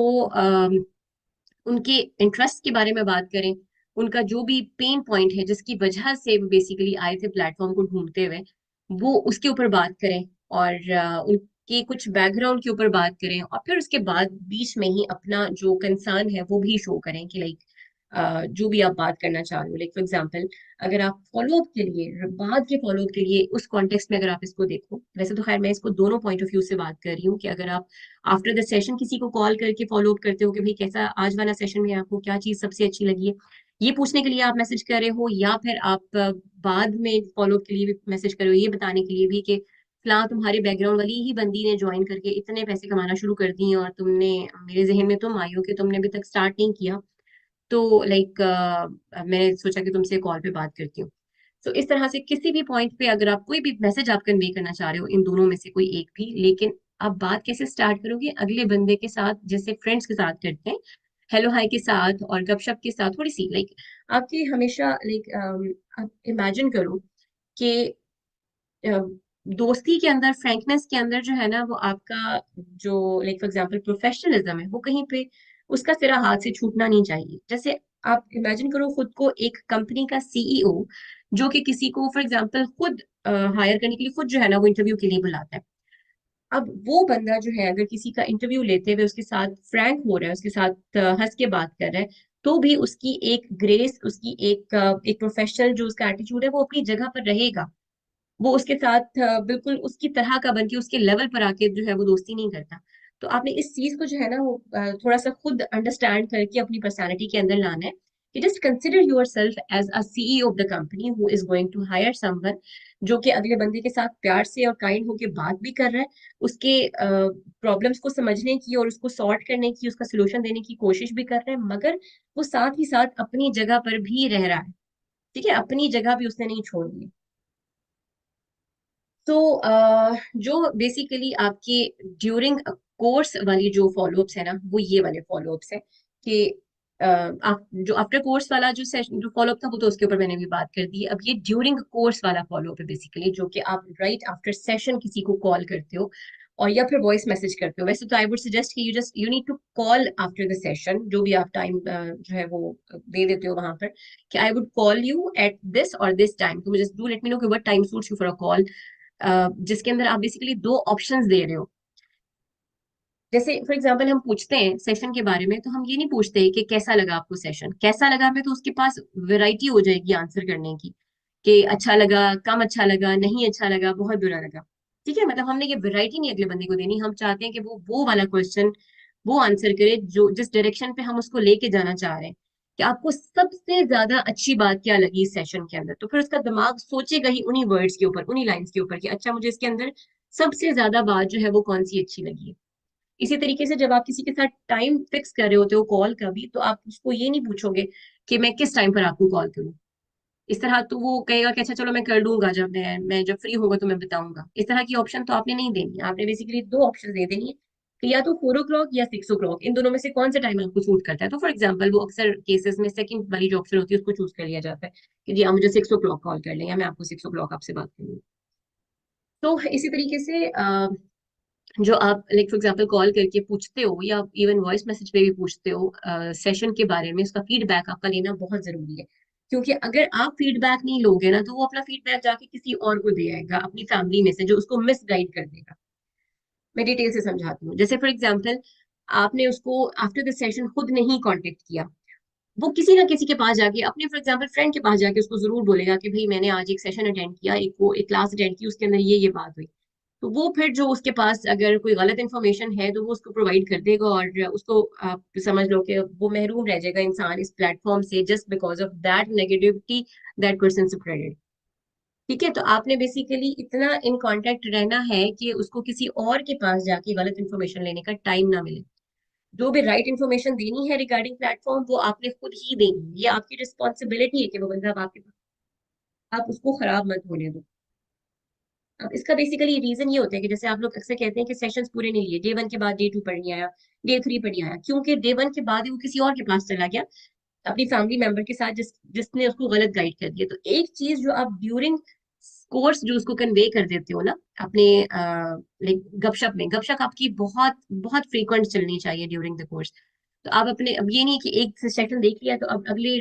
[SPEAKER 1] उनके इंटरेस्ट के बारे में बात करें, उनका जो भी पेन पॉइंट है जिसकी वजह से वो बेसिकली आए थे प्लेटफॉर्म को ढूंढते हुए, वो उसके ऊपर बात करें, और उनके कुछ बैकग्राउंड के ऊपर बात करें, और फिर उसके बाद बीच में ही अपना जो कंसर्न है वो भी शो करें कि लाइक जो भी आप बात करना चाह रहे हो। लाइक फॉर एग्जांपल अगर आप फॉलोअप के लिए बाद के फॉलोअप के लिए उस कॉन्टेक्स्ट में अगर आप इसको देखो, वैसे तो खैर मैं इसको दोनों पॉइंट ऑफ व्यू से बात कर रही हूँ कि अगर आप आफ्टर द सेशन किसी को कॉल करके फॉलो अप करते हो कि भाई कैसा आज वाला सेशन में आपको क्या चीज सबसे अच्छी लगी है, ये पूछने के लिए आप मैसेज कर रहे हो, या फिर आप बाद में फॉलो अप के लिए भी मैसेज कर रहे हो ये बताने के लिए भी कि फलां तुम्हारे बैकग्राउंड वाली ही बंदी ने ज्वाइन करके इतने पैसे कमाना शुरू कर दिए और तुमने, मेरे जहन में तुम आई हो कि तुमने अभी तक स्टार्ट नहीं किया, तो लाइक मैंने सोचा कि तुमसे कॉल पे बात करती हूँ। तो इस तरह से किसी भी पॉइंट पे अगर आप कोई भी मैसेज आप कन्वे करना चाह रहे हो, इन दोनों में से कोई एक भी, लेकिन आप बात कैसे स्टार्ट करोगे, अगले बंदे के साथ जैसे फ्रेंड्स के साथ करते हैं, हेलो हाय के साथ और गपशप के साथ, थोड़ी सी लाइक आपकी हमेशा लाइक आप इमेजिन करो कि अ, दोस्ती के अंदर, फ्रैंकनेस के अंदर जो है ना, वो आपका जो लाइक फॉर एग्जांपल प्रोफेशनलिज्म है, वो कहीं पे उसका सिरा हाथ से छूटना नहीं चाहिए। जैसे आप इमेजिन करो खुद को एक कंपनी का सीईओ जो कि किसी को फॉर एग्जांपल खुद हायर करने के लिए खुद जो है ना वो इंटरव्यू के लिए बुलाता है। अब वो बंदा जो है अगर किसी का इंटरव्यू लेते हुए उसके साथ फ्रैंक हो रहा है, उसके साथ हंस के बात कर रहा है, तो भी उसकी एक ग्रेस, उसकी एक प्रोफेशनल जो उसका एटीट्यूड है वो अपनी जगह पर रहेगा। वो उसके साथ बिल्कुल उसकी तरह का बन के उसके लेवल पर आके जो है वो दोस्ती नहीं करता। तो आपने इस चीज को जो है ना वो थोड़ा सा खुद अंडरस्टैंड करके अपनी पर्सनालिटी के अंदर लाना है कि just consider yourself as a CEO of the company who is going to hire someone, जो कि अगले बंदे के साथ प्यार से और काइंड होके बात भी कर रहा है, उसके प्रॉब्लम्स को समझने की और उसको सॉर्ट करने की, उसका सोल्यूशन देने की कोशिश भी कर रहे हैं, मगर वो साथ ही साथ अपनी जगह पर भी रह रहा है। ठीक है, अपनी जगह भी उसने नहीं छोड़ी। तो जो बेसिकली आपके ड्यूरिंग कोर्स वाली जो फॉलोअप्स है ना, वो ये वाले फॉलोअप्स है कि आप जो आफ्टर कोर्स वाला जो सेशन जो फॉलोअप था वो तो उसके ऊपर मैंने भी बात कर दी। अब ये ड्यूरिंग कोर्स वाला फॉलोअप है बेसिकली, जो कि आप राइट आफ्टर सेशन किसी को कॉल करते हो और या फिर वॉइस मैसेज करते हो। वैसे तो आई वुड सजेस्ट कि you need to call after the session, जो भी आप टाइम जो है वो दे देते हो वहां पर, कि I would call you at this और दिस टाइम, तो मुझे just do let me know कि what time suits you for a call, जिसके अंदर आप बेसिकली दो ऑप्शंस दे रहे हो। जैसे फॉर एग्जांपल हम पूछते हैं सेशन के बारे में, तो हम ये नहीं पूछते कि कैसा लगा आपको सेशन, कैसा लगा में तो उसके पास वैरायटी हो जाएगी आंसर करने की, कि अच्छा लगा, कम अच्छा लगा, नहीं अच्छा लगा, बहुत बुरा लगा। ठीक है, मतलब हमने ये वैरायटी नहीं अगले बंदे को देनी, हम चाहते हैं कि वो वाला क्वेश्चन वो आंसर करे जो जिस डायरेक्शन पे हम उसको लेके जाना चाह रहे हैं, कि आपको सबसे ज्यादा अच्छी बात क्या लगी इस सेशन के अंदर, तो फिर उसका दिमाग सोचेगा ही उन्हीं वर्ड्स के ऊपर, उन्हीं लाइंस के ऊपर कि अच्छा मुझे इसके अंदर सबसे ज्यादा बात जो है वो कौन सी अच्छी लगी है। इसी तरीके से जब आप किसी के साथ टाइम फिक्स कर रहे होते हो कॉल का भी, तो आप उसको ये नहीं पूछोगे कि मैं किस टाइम पर आपको कॉल करूं। इस तरह तो वो कहेगा कि अच्छा चलो मैं कर लूंगा, जब मैं जब फ्री होगा तो मैं बताऊंगा। इस तरह की ऑप्शन तो आपने नहीं देनी, आपने बेसिकली दो ऑप्शन दे देनी है कि या तो 4 o'clock या 6 o'clock, इन दोनों में से कौन सा टाइम आपको सूट करता है। तो फॉर एग्जाम्पल वो अक्सर केसेस में सेकंड वाली जो ऑप्शन होती है उसको चूज कर लिया जाता है कि जी आप मुझे 6 o'clock कॉल कर लें या मैं आपको 6 o'clock आपसे बात करूंगी। तो इसी तरीके से जो आप लाइक फॉर एग्जांपल कॉल करके पूछते हो या इवन वॉइस मैसेज पे भी पूछते हो सेशन के बारे में, उसका फीडबैक आपका लेना बहुत जरूरी है। क्योंकि अगर आप फीडबैक नहीं लोगे ना, तो वो अपना फीडबैक जाके किसी और को दे आएगा अपनी फैमिली में से, जो उसको मिसगाइड कर देगा। मैं डिटेल से समझाती हूँ। जैसे फॉर एग्जाम्पल आपने उसको आफ्टर द सेशन खुद नहीं कांटेक्ट किया, वो किसी ना किसी के पास जाके, अपने फॉर एग्जाम्पल फ्रेंड के पास जाके उसको जरूर बोलेगा कि भाई मैंने आज एक सेशन अटेंड किया, एक क्लास अटेंड की, उसके अंदर ये बात हुई। तो वो फिर जो उसके पास अगर कोई गलत इन्फॉर्मेशन है तो वो उसको प्रोवाइड कर देगा, और उसको आप समझ लो कि वो महरूम रह जाएगा इंसान इस प्लेटफॉर्म से, just because of that negativity that person spreaded. ठीक है, तो आपने बेसिकली इतना इन कांटेक्ट रहना है कि उसको किसी और के पास जाके गलत इन्फॉर्मेशन लेने का टाइम ना मिले। जो भी राइट इन्फॉर्मेशन देनी है रिगार्डिंग प्लेटफॉर्म, वो आपने खुद ही देनी है। ये आपकी रिस्पॉन्सिबिलिटी है कि वो बंदा अब आपके पास, आप उसको खराब मत होने दो। अब इसका बेसिकली रीजन ये होता है कि जैसे आप लोग अक्सर कहते हैं कि सेशंस पूरे नहीं लिए, डे 1 के बाद डे 2 पढ़ नहीं आया, डे 3 पढ़ नहीं आया, क्योंकि डे 1 के बाद ही वो किसी और के पास चला गया अपनी फैमिली मेंबर के साथ, जिसने उसको गलत गाइड कर दिया। तो एक चीज जो आप ड्यूरिंग कोर्स जो उसको कन्वे कर देते हो ना अपने लाइक गपशप में, गपशप आपकी बहुत बहुत फ्रीक्वेंट चलनी चाहिए ड्यूरिंग द कोर्स। तो आप अपने, अब ये नहीं कि एक सेशन देख लिया तो अब अगली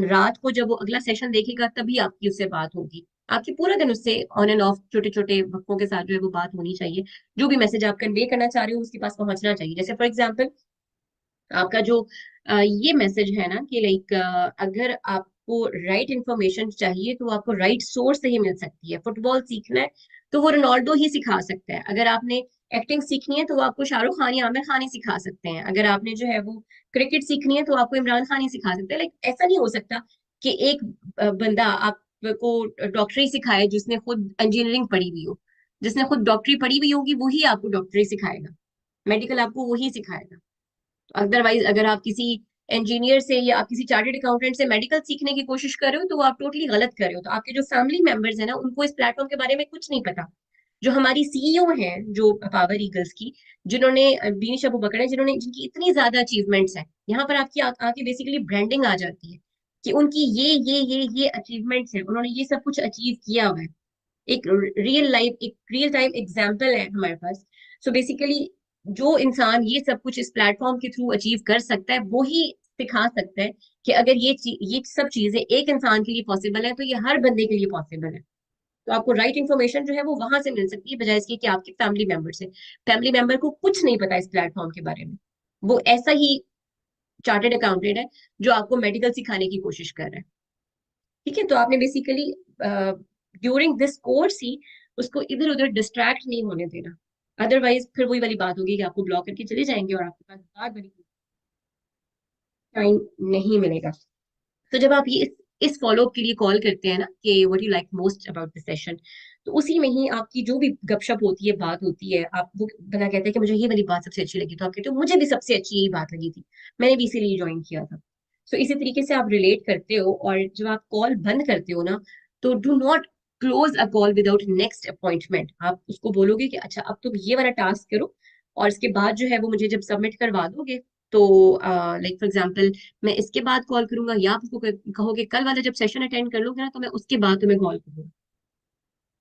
[SPEAKER 1] रात को जब वो अगला सेशन देखेगा तभी आपकी उससे बात होगी। आपकी पूरा दिन उससे ऑन एंड ऑफ छोटे छोटे वक्तों के साथ जो है वो बात होनी चाहिए। जो भी मैसेज आप कन्वे करना चाह रहे हो उसके पास पहुंचना चाहिए। जैसे फॉर एग्जाम्पल आपका जो ये मैसेज है ना कि लाइक अगर आपको राइट इंफॉर्मेशन चाहिए तो आपको राइट सोर्स से ही मिल सकती है। फुटबॉल सीखना है तो वो रोनाल्डो ही सिखा सकता है। अगर आपने एक्टिंग सीखनी है तो वो आपको शाहरुख खान या आमिर खान ही सिखा सकते हैं। अगर आपने जो है वो क्रिकेट सीखनी है तो आपको इमरान खान ही सिखा सकते हैं। लाइक ऐसा नहीं हो सकता कि एक बंदा आपको डॉक्टरी सिखाए जिसने खुद इंजीनियरिंग पढ़ी हुई हो। जिसने खुद डॉक्टरी पढ़ी हुई होगी वही आपको डॉक्टरी सिखाएगा, मेडिकल आपको वही सिखाएगा। अदरवाइज अगर आप किसी इंजीनियर से या आप किसी चार्टर्ड अकाउंटेंट से मेडिकल सीखने की कोशिश कर रहे हो तो वो आप टोटली गलत कर रहे हो। तो आपके जो फैमिली मेंबर्स हैं ना, उनको इस प्लेटफॉर्म के बारे में कुछ नहीं पता। जो हमारी सीईओ हैं जो पावर ईगल्स की, जिन्होंने बीनिश अबू बकर है, जिन्होंने जिनकी इतनी ज्यादा अचीवमेंट्स हैं, यहाँ पर आपकी आके बेसिकली ब्रांडिंग आ जाती है कि उनकी ये अचीवमेंट्स हैं, उन्होंने ये सब कुछ अचीव किया हुआ है। एक रियल लाइफ, एक रियल टाइम एग्जाम्पल है हमारे पास। सो बेसिकली जो इंसान ये सब कुछ इस प्लेटफॉर्म के थ्रू अचीव कर सकता है वो ही सिखा सकता है कि अगर ये सब चीजें एक इंसान के लिए पॉसिबल है तो ये हर बंदे के लिए पॉसिबल है। तो आपको राइट इन्फॉर्मेशन जो है वो वहां से मिल सकती है, बजाय इसके कि आपके फैमिली मेंबर से। फैमिली मेंबर को कुछ नहीं पता इस प्लेटफॉर्म के बारे में। वो ऐसा ही चार्टेड अकाउंटेंट है जो आपको मेडिकल सिखाने की कोशिश कर रहा है। ठीक है, तो आपने बेसिकली ड्यूरिंग दिस कोर्स ही उसको इधर उधर डिस्ट्रैक्ट नहीं होने देना। अदरवाइज फिर वही वाली बात होगी कि आपको ब्लॉक करके चले जाएंगे और आपके पास बार बार टाइम नहीं मिलेगा। तो जब आप ये इस फॉलोअप के लिए कॉल करते हैं ना कि what you like most about the session, तो उसी में ही आपकी जो भी गपशप होती है, बात होती है, आप वो बंदा कहते हैं कि मुझे ये वाली बात सबसे अच्छी लगी, तो आप कहते हो मुझे भी सबसे अच्छी यही बात लगी थी, मैंने भी इसीलिए ज्वाइन किया था। तो इसी तरीके से आप रिलेट करते हो। और जब आप कॉल बंद करते हो ना, तो do not close a call without next appointment. आप उसको बोलोगे कि अच्छा अब तुम ये वाला टास्क करो, और इसके बाद जो है वो मुझे जब सबमिट करवा दोगे तो लाइक फॉर एग्जाम्पल मैं इसके बाद कॉल करूंगा, या आप उसको कहोगे कल वाला जब सेशन अटेंड कर लोगे ना तो मैं उसके बाद तुम्हें कॉल करूंगा।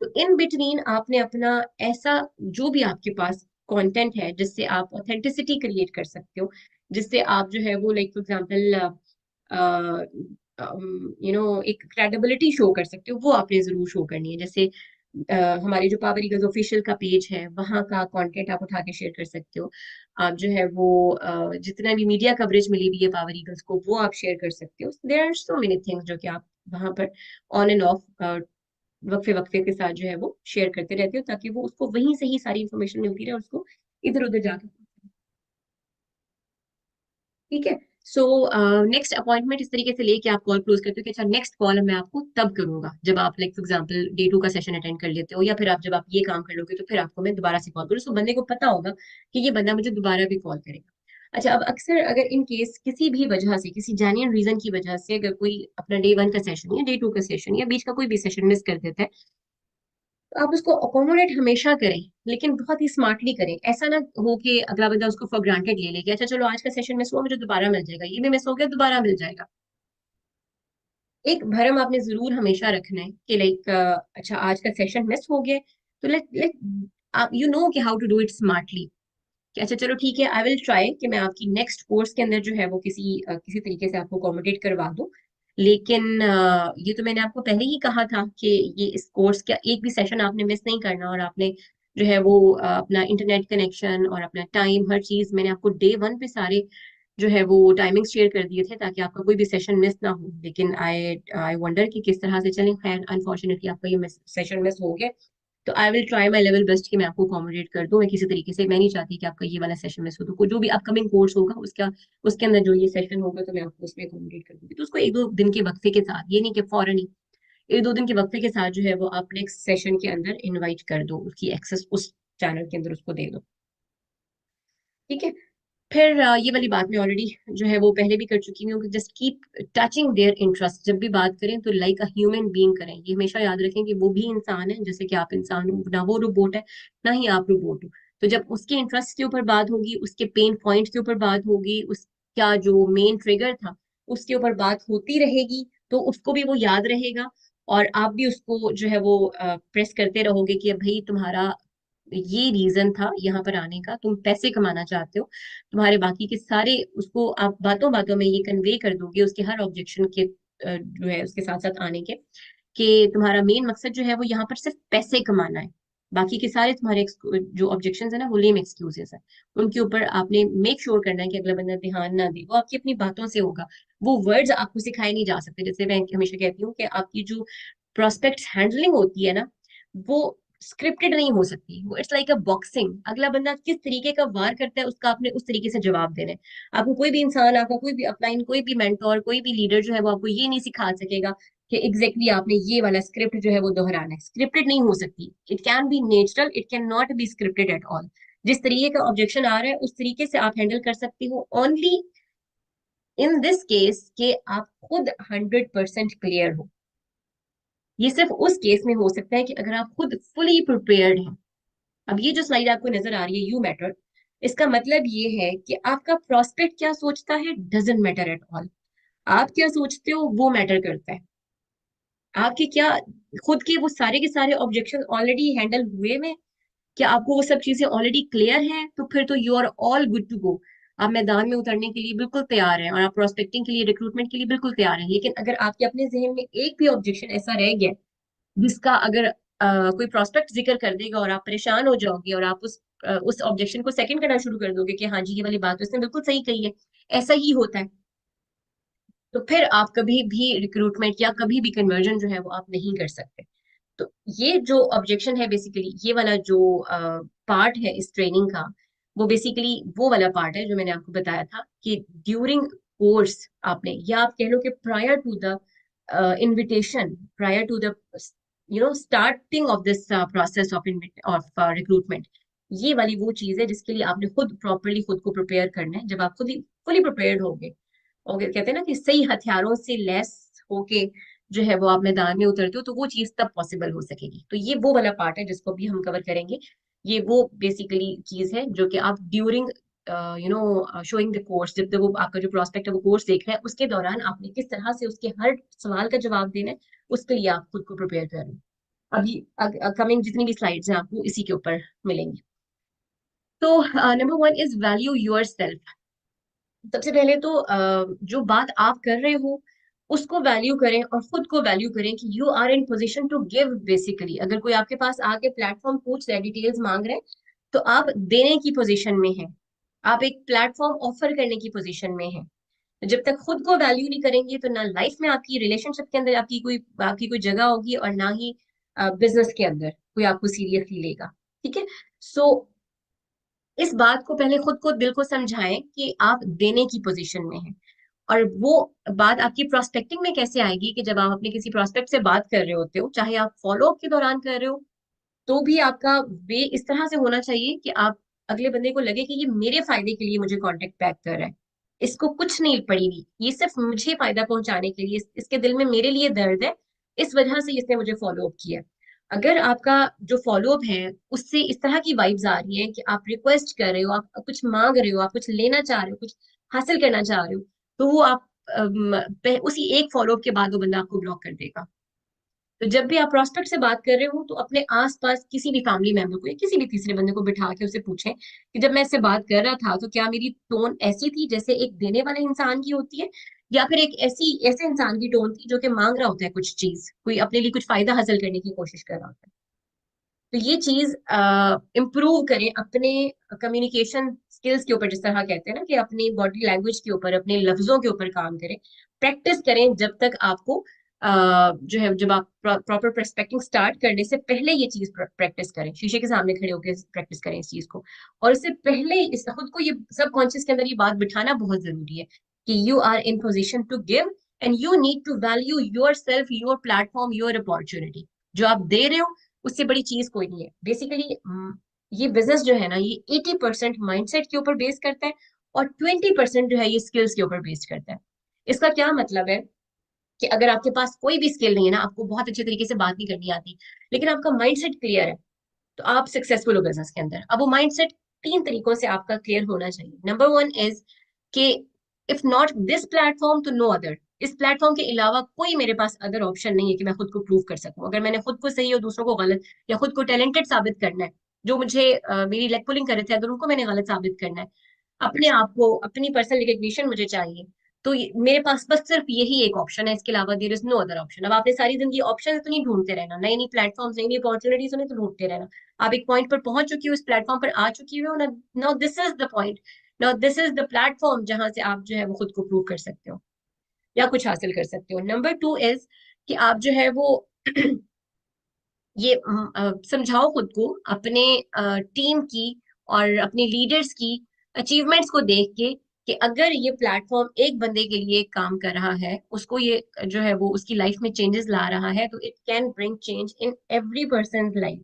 [SPEAKER 1] तो इन बिटवीन आपने अपना ऐसा जो भी आपके पास कंटेंट है जिससे आप ऑथेंटिसिटी क्रिएट कर सकते हो, जिससे आप जो है वो लाइक फॉर एग्जाम्पल एक क्रेडिबिलिटी शो कर सकते हो, वो आपने जरूर शो करनी है। जैसे हमारी जो पावर ईगल्स ऑफिशियल का पेज है वहां का कंटेंट आप उठा के शेयर कर सकते हो। आप जो है वो जितना भी मीडिया कवरेज मिली हुई है पावर ईगल्स को वो आप शेयर कर सकते हो। There are so many things जो कि आप वहां पर ऑन एंड ऑफ वक्फे वक्फे के साथ जो है वो शेयर करते रहते हो, ताकि वो उसको वहीं से ही सारी इंफॉर्मेशन मिलती रहे और उसको इधर उधर जाके। ठीक है। सो नेक्स्ट अपॉइंटमेंट इस तरीके से लेके आप कॉल क्लोज करते हो कि अच्छा नेक्स्ट कॉल मैं आपको तब करूंगा जब आप लाइक फॉर एग्जांपल डे 2 का सेशन अटेंड कर लेते हो, या फिर आप जब आप ये काम कर लोगे तो फिर आपको मैं दोबारा से कॉल करूँ। सो बंदे को पता होगा कि ये बंदा मुझे दोबारा भी कॉल करेगा। अच्छा, अब अक्सर अगर इन केस किसी भी वजह से, किसी जेन्युइन रीजन की वजह से, अगर कोई अपना डे 1 का सेशन या डे 2 का सेशन या बीच का कोई भी सेशन मिस कर देता है, तो आप उसको अकोमोडेट हमेशा करें, लेकिन बहुत ही स्मार्टली करें। ऐसा ना हो कि अगला बंदा उसको फॉर ग्रांटेड ले ले कि अच्छा चलो आज का सेशन मिस हुआ, मुझे दोबारा मिल जाएगा, ये भी मिस हो गया दोबारा मिल जाएगा। एक भरम आपने जरूर हमेशा रखना है कि लाइक अच्छा आज का सेशन मिस हो गया, तो लेट लेट आप यू नो कि how to do it smartly. कि अच्छा चलो ठीक है, आई विल ट्राई कि मैं आपकी नेक्स्ट कोर्स के अंदर जो है वो किसी तरीके से आपको अकोमोडेट करवा दूं। लेकिन ये तो मैंने आपको पहले ही कहा था कि ये इस कोर्स का एक भी सेशन आपने मिस नहीं करना, और आपने जो है वो अपना इंटरनेट कनेक्शन और अपना टाइम, हर चीज मैंने आपको डे 1 पे सारे जो है वो टाइमिंग शेयर कर दिए थे ताकि आपका कोई भी सेशन मिस ना हो। लेकिन आई आई वंडर कि किस तरह से चलें। खैर अनफॉर्चुनेटली आपका ये सेशन मिस हो गया। तो I will try my level best कि मैं आपको अकोमोडेट कर दूं। मैं किसी तरीके से, मैं नहीं चाहती कि आपका ये वाला सेशन मिस हो, तो जो भी अपकमिंग कोर्स होगा उसका उसके अंदर जो ये सेशन होगा तो मैं आपको उसमें अकोमोडेट कर दूंगी। तो उसको एक दो दिन के वक्फे के साथ, ये नहीं कि फौरन ही, एक दो दिन के वक्फे के साथ जो है वो आप नेक्स्ट सेशन के अंदर इनवाइट कर दो, उसकी एक्सेस उस चैनल के अंदर उसको दे दो। ठीक है। फिर ये वाली बात मैं ऑलरेडी जो है वो पहले भी कर चुकी हूँ कि just keep touching their interest. जब भी बात करें तो लाइक अ ह्यूमन बीइंग करें। ये हमेशा याद रखें कि वो भी इंसान है जैसे कि आप इंसान हो, ना वो रोबोट है ना ही आप रोबोट हो। तो जब उसके इंटरेस्ट के ऊपर बात होगी, उसके पेन पॉइंट के ऊपर बात होगी, उसका जो मेन ट्रिगर था उसके ऊपर बात होती रहेगी, तो उसको भी वो याद रहेगा। और आप भी उसको जो है वो प्रेस करते रहोगे कि भाई तुम्हारा ये रीजन था यहाँ पर आने का, तुम पैसे कमाना चाहते हो। तुम्हारे बाकी के सारे उसको आप बातों बातों में ये कन्वे कर दोगे उसके हर ऑब्जेक्शन के जो है उसके साथ साथ आने के, कि तुम्हारा मेन मकसद जो है वो यहाँ पर सिर्फ पैसे कमाना है। बाकी के सारे तुम्हारे जो ऑब्जेक्शंस है ना वो लेम एक्सक्यूजेस है। उनके ऊपर आपने मेक श्योर करना है कि अगला बंदा ध्यान ना दे, वो आपकी अपनी बातों से होगा। वो वर्ड्स आपको सिखाए नहीं जा सकते। जैसे मैं हमेशा कहती हूँ कि आपकी जो प्रोस्पेक्ट हैंडलिंग होती है ना, वो स्क्रिप्टेड नहीं हो सकती। वो इट्स लाइक अ बॉक्सिंग। अगला बंदा किस तरीके का वार करता है उसका आपने उस तरीके से जवाब देना है। आपको कोई भी इंसान, आपका कोई भी अपलाइन, कोई भी मेंटोर, कोई भी लीडर जो है वो आपको ये नहीं सिखा सकेगा कि एग्जैक्टली आपने ये वाला स्क्रिप्ट जो है वो दोहराना है। स्क्रिप्टेड नहीं हो सकती, it can be natural, it can not be scripted at all. जिस तरीके का ऑब्जेक्शन आ रहा है उस तरीके से आप हैंडल कर सकती हो, ओनली इन दिस केस कि आप खुद 100% क्लियर हो। ये सिर्फ उस केस में हो सकता है कि अगर आप खुद फुली प्रिपेयर्ड हैं। अब ये जो स्लाइड आपको नजर आ रही है, यू मैटर, इसका मतलब ये है कि आपका प्रोस्पेक्ट क्या सोचता है डजेंट मैटर एट ऑल। आप क्या सोचते हो वो मैटर करता है। आपके क्या खुद के वो सारे के सारे ऑब्जेक्शन ऑलरेडी हैंडल हुए में, क्या आपको वो सब चीजें ऑलरेडी क्लियर हैं, तो फिर तो you are all good to go. आप मैदान में उतरने के लिए बिल्कुल तैयार हैं और आप प्रोस्पेक्टिंग के लिए, रिक्रूटमेंट के लिए बिल्कुल तैयार हैं। लेकिन अगर आपके अपने जहन में एक भी ऑब्जेक्शन ऐसा रह गया जिसका अगर कोई प्रोस्पेक्ट जिक्र कर देगा और आप परेशान हो जाओगे और आप उस ऑब्जेक्शन को सेकंड करना शुरू कर दोगे कि हाँ जी ये वाली बात तो उसने बिल्कुल सही कही है, ऐसा ही होता है, तो फिर आप कभी भी रिक्रूटमेंट या कभी भी कन्वर्जन जो है वो आप नहीं कर सकते। तो ये जो ऑब्जेक्शन है, बेसिकली ये वाला जो पार्ट है इस ट्रेनिंग का, वो बेसिकली वो वाला पार्ट है जो मैंने आपको बताया था कि ड्यूरिंग कोर्स आपने, या आप कह लो कि prior to the invitation, prior to the starting of this process of recruitment, ये वाली वो चीज है जिसके लिए आपने खुद प्रॉपरली खुद को प्रिपेयर करना है। जब आप खुद ही फुली प्रिपेयर्ड होगे और कहते हैं ना कि सही हथियारों से लैस होके जो है वो आप मैदान में उतरते हो, तो वो चीज तब पॉसिबल हो सकेगी। तो ये वो वाला पार्ट है जिसको भी हम कवर करेंगे। ये वो बेसिकली चीज है जो कि आप ड्यूरिंग शोइंग द कोर्स, जब तक वो आपका जो प्रोस्पेक्ट है वो कोर्स देख रहे हैं, उसके दौरान आपने किस तरह से उसके हर सवाल का जवाब देना है, उसके लिए आप खुद को प्रिपेयर कर रहे हैं। अभी कमिंग जितनी भी स्लाइड्स हैं आपको इसी के ऊपर मिलेंगी। तो number one is value your self. सबसे पहले तो जो बात आप कर रहे हो उसको वैल्यू करें और खुद को वैल्यू करें कि you are in position to give. Basically अगर कोई आपके पास आके प्लेटफॉर्म पूछ रहा है, डिटेल्स मांग रहे हैं, तो आप देने की पोजीशन में हैं, आप एक प्लेटफॉर्म ऑफर करने की पोजीशन में हैं। जब तक खुद को वैल्यू नहीं करेंगे तो ना लाइफ में आपकी, रिलेशनशिप के अंदर आपकी कोई जगह होगी, और ना ही बिजनेस के अंदर कोई आपको सीरियसली लेगा। ठीक है। सो इस बात को पहले खुद को, दिल को समझाएं कि आप देने की पोजीशन में हैं। और वो बात आपकी प्रोस्पेक्टिंग में कैसे आएगी कि जब आप अपने किसी प्रोस्पेक्ट से बात कर रहे होते हो, चाहे आप फॉलो अप के दौरान कर रहे हो, तो भी आपका वे इस तरह से होना चाहिए कि आप अगले बंदे को लगे कि ये मेरे फायदे के लिए मुझे कांटेक्ट बैक कर रहा है, इसको कुछ नहीं पड़ी हुई, ये सिर्फ मुझे फायदा पहुंचाने के लिए, इसके दिल में मेरे लिए दर्द है, इस वजह से इसने मुझे फॉलो अप किया। अगर आपका जो फॉलो अप है उससे इस तरह की वाइब्स आ रही है कि आप रिक्वेस्ट कर रहे हो, आप कुछ मांग रहे हो, आप कुछ लेना चाह रहे हो, कुछ हासिल करना चाह रहे हो, तो वो आप उसी एक फॉलो अप के बाद वो बंदा आपको ब्लॉक कर देगा। तो जब भी आप प्रोस्पेक्ट से बात कर रहे हो तो अपने आसपास किसी भी फैमिली मेंबर को या किसी भी तीसरे बंदे को बिठा के उसे पूछें कि जब मैं इससे बात कर रहा था तो क्या मेरी टोन ऐसी थी जैसे एक देने वाले इंसान की होती है, या फिर एक ऐसे इंसान की टोन थी जो कि मांग रहा होता है कुछ चीज, कोई अपने लिए कुछ फायदा हासिल करने की कोशिश कर रहा होता है। तो ये चीज इम्प्रूव करें अपने कम्युनिकेशन स्किल्स के ऊपर, जिस तरह कहते हैं ना कि अपनी बॉडी लैंग्वेज के ऊपर, अपने लफ्जों के ऊपर काम करें, प्रैक्टिस करें जब तक आपको जो है, जब आप प्रॉपर पर्सपेक्टिंग स्टार्ट करने से पहले ये चीज प्रैक्टिस करें, शीशे के सामने खड़े होकर प्रैक्टिस करें इस चीज को। और इससे पहले इस खुद को ये सबकॉन्शियस के अंदर ये बात बिठाना बहुत जरूरी है कि you are in position to give and you need to value yourself, your platform, your opportunity. जो आप दे रहे हो उससे बड़ी चीज कोई नहीं है। बेसिकली ये बिजनेस जो है ना, ये 80% माइंडसेट के ऊपर बेस करता है और 20% जो है ये स्किल्स के ऊपर बेस्ड करता है। इसका क्या मतलब है कि अगर आपके पास कोई भी स्किल नहीं है ना, आपको बहुत अच्छे तरीके से बात नहीं करनी आती, लेकिन आपका माइंडसेट क्लियर है, तो आप सक्सेसफुल हो बिजनेस के अंदर। अब वो माइंडसेट तीन तरीकों से आपका क्लियर होना चाहिए। नंबर वन इज कि इफ नॉट दिस प्लेटफॉर्म तो नो अदर। इस प्लेटफॉर्म के अलावा कोई मेरे पास अदर ऑप्शन नहीं है कि मैं खुद को प्रूव कर सकूं। अगर मैंने खुद को सही और दूसरों को गलत, या खुद को टैलेंटेड साबित करना है, जो मुझे मेरी लेग पुलिंग कर रहे थे अगर उनको मैंने गलत साबित करना है, अपने आप को, अपनी पर्सनल रिकग्निशन मुझे चाहिए, तो मेरे पास बस सिर्फ यही एक ऑप्शन है, इसके अलावा there is no other option. अब आपने सारी जिंदगी ऑप्शन तो नहीं ढूंढते रहना, नई नई प्लेटफॉर्म्स, नई नई अपॉर्चुनिटीज उन्हें तो ढूंढते रहना। आप एक पॉइंट पर पहुंच चुकी हो, इस प्लेटफॉर्म पर आ चुकी हो ना, now this is the point, now this is the platform जहां से आप जो है वो खुद को प्रूव कर सकते हो या कुछ हासिल कर सकते हो। नंबर टू इज कि आप जो है वो ये समझाओ खुद को अपने टीम की और अपने लीडर्स की अचीवमेंट्स को देख के कि अगर ये प्लेटफॉर्म एक बंदे के लिए काम कर रहा है, उसको ये जो है वो उसकी लाइफ में चेंजेस ला रहा है, तो it can bring change in every person life.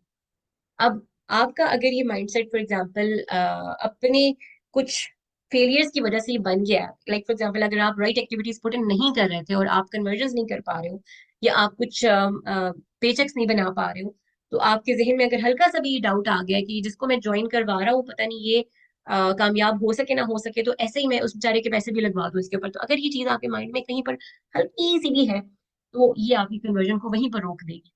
[SPEAKER 1] अब आपका अगर ये माइंडसेट फॉर एग्जांपल अपने कुछ फेलियर्स की वजह से ये बन गया, लाइक फॉर एग्जांपल अगर आप राइट एक्टिविटीज पुट इन नहीं कर रहे थे और आप कन्वर्जन नहीं कर पा रहे हो, या आप कुछ पेचेक्स नहीं बना पा रहे हो, तो आपके जहन में अगर हल्का सा भी डाउट आ गया कि जिसको मैं ज्वाइन करवा रहा हूँ पता नहीं ये कामयाब हो सके ना हो सके, तो ऐसे ही मैं उस बेचारे के पैसे भी लगवा दूं इसके ऊपर, तो अगर ये चीज आपके माइंड में कहीं पर हल्की सी भी है, तो ये आपकी कन्वर्जन को वहीं पर रोक देगी।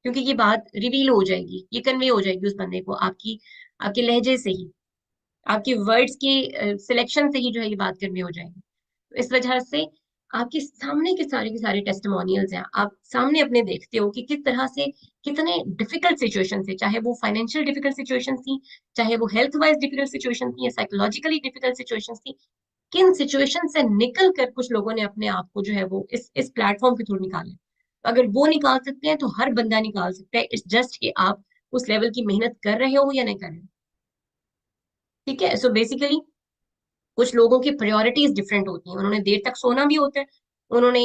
[SPEAKER 1] क्योंकि ये बात रिवील हो जाएगी, ये कन्वे हो जाएगी उस बंदे को आपकी आपके लहजे से ही, आपके वर्ड्स की सिलेक्शन से ही जो है ये बात कन्वे हो जाएगी। तो इस वजह से आपके सामने के सारे टेस्टिमोनियल्स हैं, आप सामने अपने देखते हो कि किस तरह से कितने डिफिकल्ट सिचुएशन थे, चाहे वो फाइनेंशियल डिफिकल्ट सिचुएशन थी, चाहे वो हेल्थ वाइज डिफिकल्ट सिचुएशन थी, या साइकोलॉजिकली डिफिकल्ट सिचुएशन थी, किन सिचुएशन से निकल कर कुछ लोगों ने अपने आप को जो है वो इस प्लेटफॉर्म के थ्रू निकाले। तो अगर वो निकाल सकते हैं तो हर बंदा निकाल सकता है, इट्स जस्ट कि आप उस लेवल की मेहनत कर रहे हो या नहीं कर रहे हो। ठीक है, सो बेसिकली कुछ लोगों की प्रायोरिटीज डिफरेंट होती हैं, उन्होंने देर तक सोना भी होता है, उन्होंने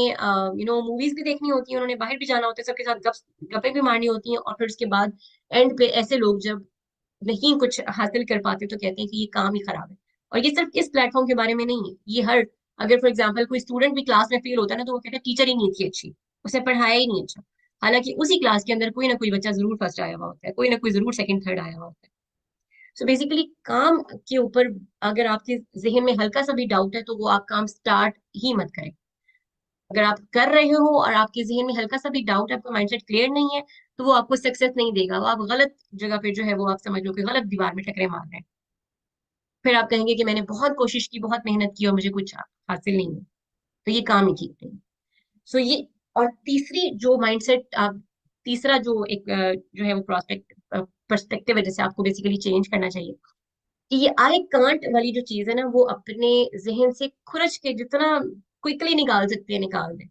[SPEAKER 1] मूवीज भी देखनी होती है, उन्होंने बाहर भी जाना होता है, सबके साथ गप्पे भी मारनी होती हैं, और फिर उसके बाद एंड पे ऐसे लोग जब नहीं कुछ हासिल कर पाते तो कहते हैं कि ये काम ही खराब है। और ये सिर्फ इस प्लेटफॉर्म के बारे में नहीं है, ये हर अगर फॉर एग्जाम्पल कोई स्टूडेंट भी क्लास में फेल होता है ना, तो वो कहते हैं टीचर ही नहीं थी अच्छी, उसे पढ़ाया ही नहीं अच्छा। हालांकि उसी क्लास के अंदर कोई ना कोई बच्चा जरूर फर्स्ट आया हुआ होता है, कोई ना कोई जरूर सेकंड थर्ड आया हुआ होता है। सो बेसिकली काम के ऊपर अगर आपके जहन में हल्का सा भी डाउट है, तो वो आप काम स्टार्ट ही मत करें। अगर आप कर रहे हो और आपके जहन में हल्का सा भी डाउट है, आपका माइंडसेट क्लियर नहीं है, तो वो आपको सक्सेस नहीं देगा, वो आप गलत जगह पे जो है वो आप समझ लो कि गलत दीवार में टकरे मार रहे हैं। फिर आप कहेंगे कि मैंने बहुत कोशिश की, बहुत मेहनत की और मुझे कुछ हासिल नहीं हुआ, तो ये काम ही ठीक नहीं। सो ये, और तीसरी जो माइंडसेट आप, तीसरा जो एक जो है वो प्रोस्पेक्ट पर्सपेक्टिव है जिसे आपको बेसिकली चेंज करना चाहिए, कि ये आई कांट वाली जो चीज है ना, वो अपने जहन से खुरच के जितना क्विकली निकाल सकते हैं निकाल दें।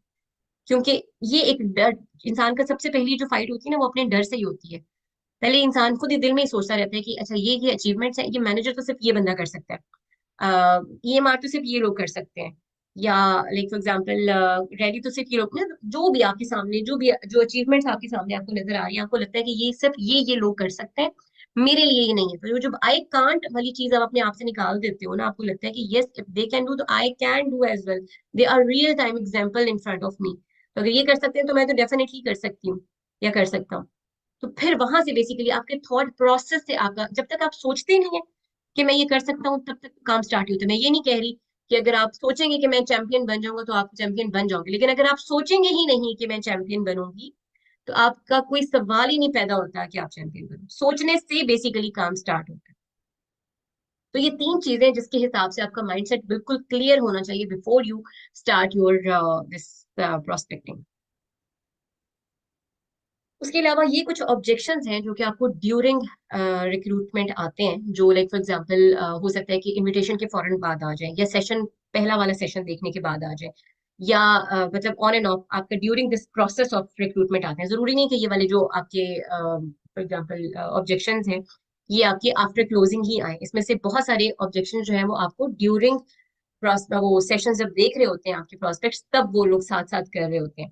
[SPEAKER 1] क्योंकि ये एक डर, इंसान का सबसे पहली जो फाइट होती है ना, वो अपने डर से ही होती है। पहले इंसान खुद ही दिल में ही सोचता रहता है कि अच्छा ये अचीवमेंट्स है, ये मैनेजर तो सिर्फ ये बंदा कर सकता है, ईएमआर तो सिर्फ ये लोग कर सकते हैं, या लाइक फॉर एग्जांपल रैली तो सिर्फ ये लोग, मतलब जो भी आपके सामने जो भी जो अचीवमेंट्स आपके सामने आपको नजर आ रही है, आपको लगता है कि ये सिर्फ ये लोग कर सकते हैं, मेरे लिए ये नहीं है। तो जो जब आई कांट वाली चीज आप अपने आप से निकाल देते हो ना, आपको लगता है कि yes if they can do तो I can do as well, they are real time example in front of me, तो अगर ये कर सकते हैं तो मैं तो डेफिनेटली कर सकती हूँ या कर सकता हूँ। तो फिर वहां से बेसिकली आपके थॉट प्रोसेस से आपका, जब तक आप सोचते नहीं है कि मैं ये कर सकता हूँ, तब तक काम स्टार्ट ही होता है। मैं ये नहीं कह रही कि अगर आप सोचेंगे कि मैं चैंपियन बन जाऊंगा तो आप चैंपियन बन जाओगे, लेकिन अगर आप सोचेंगे ही नहीं कि मैं चैंपियन बनूंगी, तो आपका कोई सवाल ही नहीं पैदा होता कि आप चैंपियन बनो। सोचने से बेसिकली काम स्टार्ट होता है। तो ये तीन चीजें जिसके हिसाब से आपका माइंडसेट बिल्कुल क्लियर होना चाहिए before you start your this prospecting. उसके अलावा ये कुछ ऑब्जेक्शंस हैं जो कि आपको ड्यूरिंग रिक्रूटमेंट आते हैं, जो लाइक फॉर एग्जांपल हो सकता है कि इनविटेशन के फौरन बाद आ जाए, या सेशन पहला वाला सेशन देखने के बाद आ जाए, या मतलब ऑन एंड ऑफ आपका during this process of recruitment आते हैं। जरूरी नहीं कि ये वाले जो आपके फॉर एग्जांपल ऑब्जेक्शंस हैं ये आपके आफ्टर क्लोजिंग ही आए, इसमें से बहुत सारे ऑब्जेक्शन जो है वो आपको ड्यूरिंग वो सेशन जब देख रहे होते हैं आपके प्रोस्पेक्ट्स, तब वो लोग साथ साथ कर रहे होते हैं।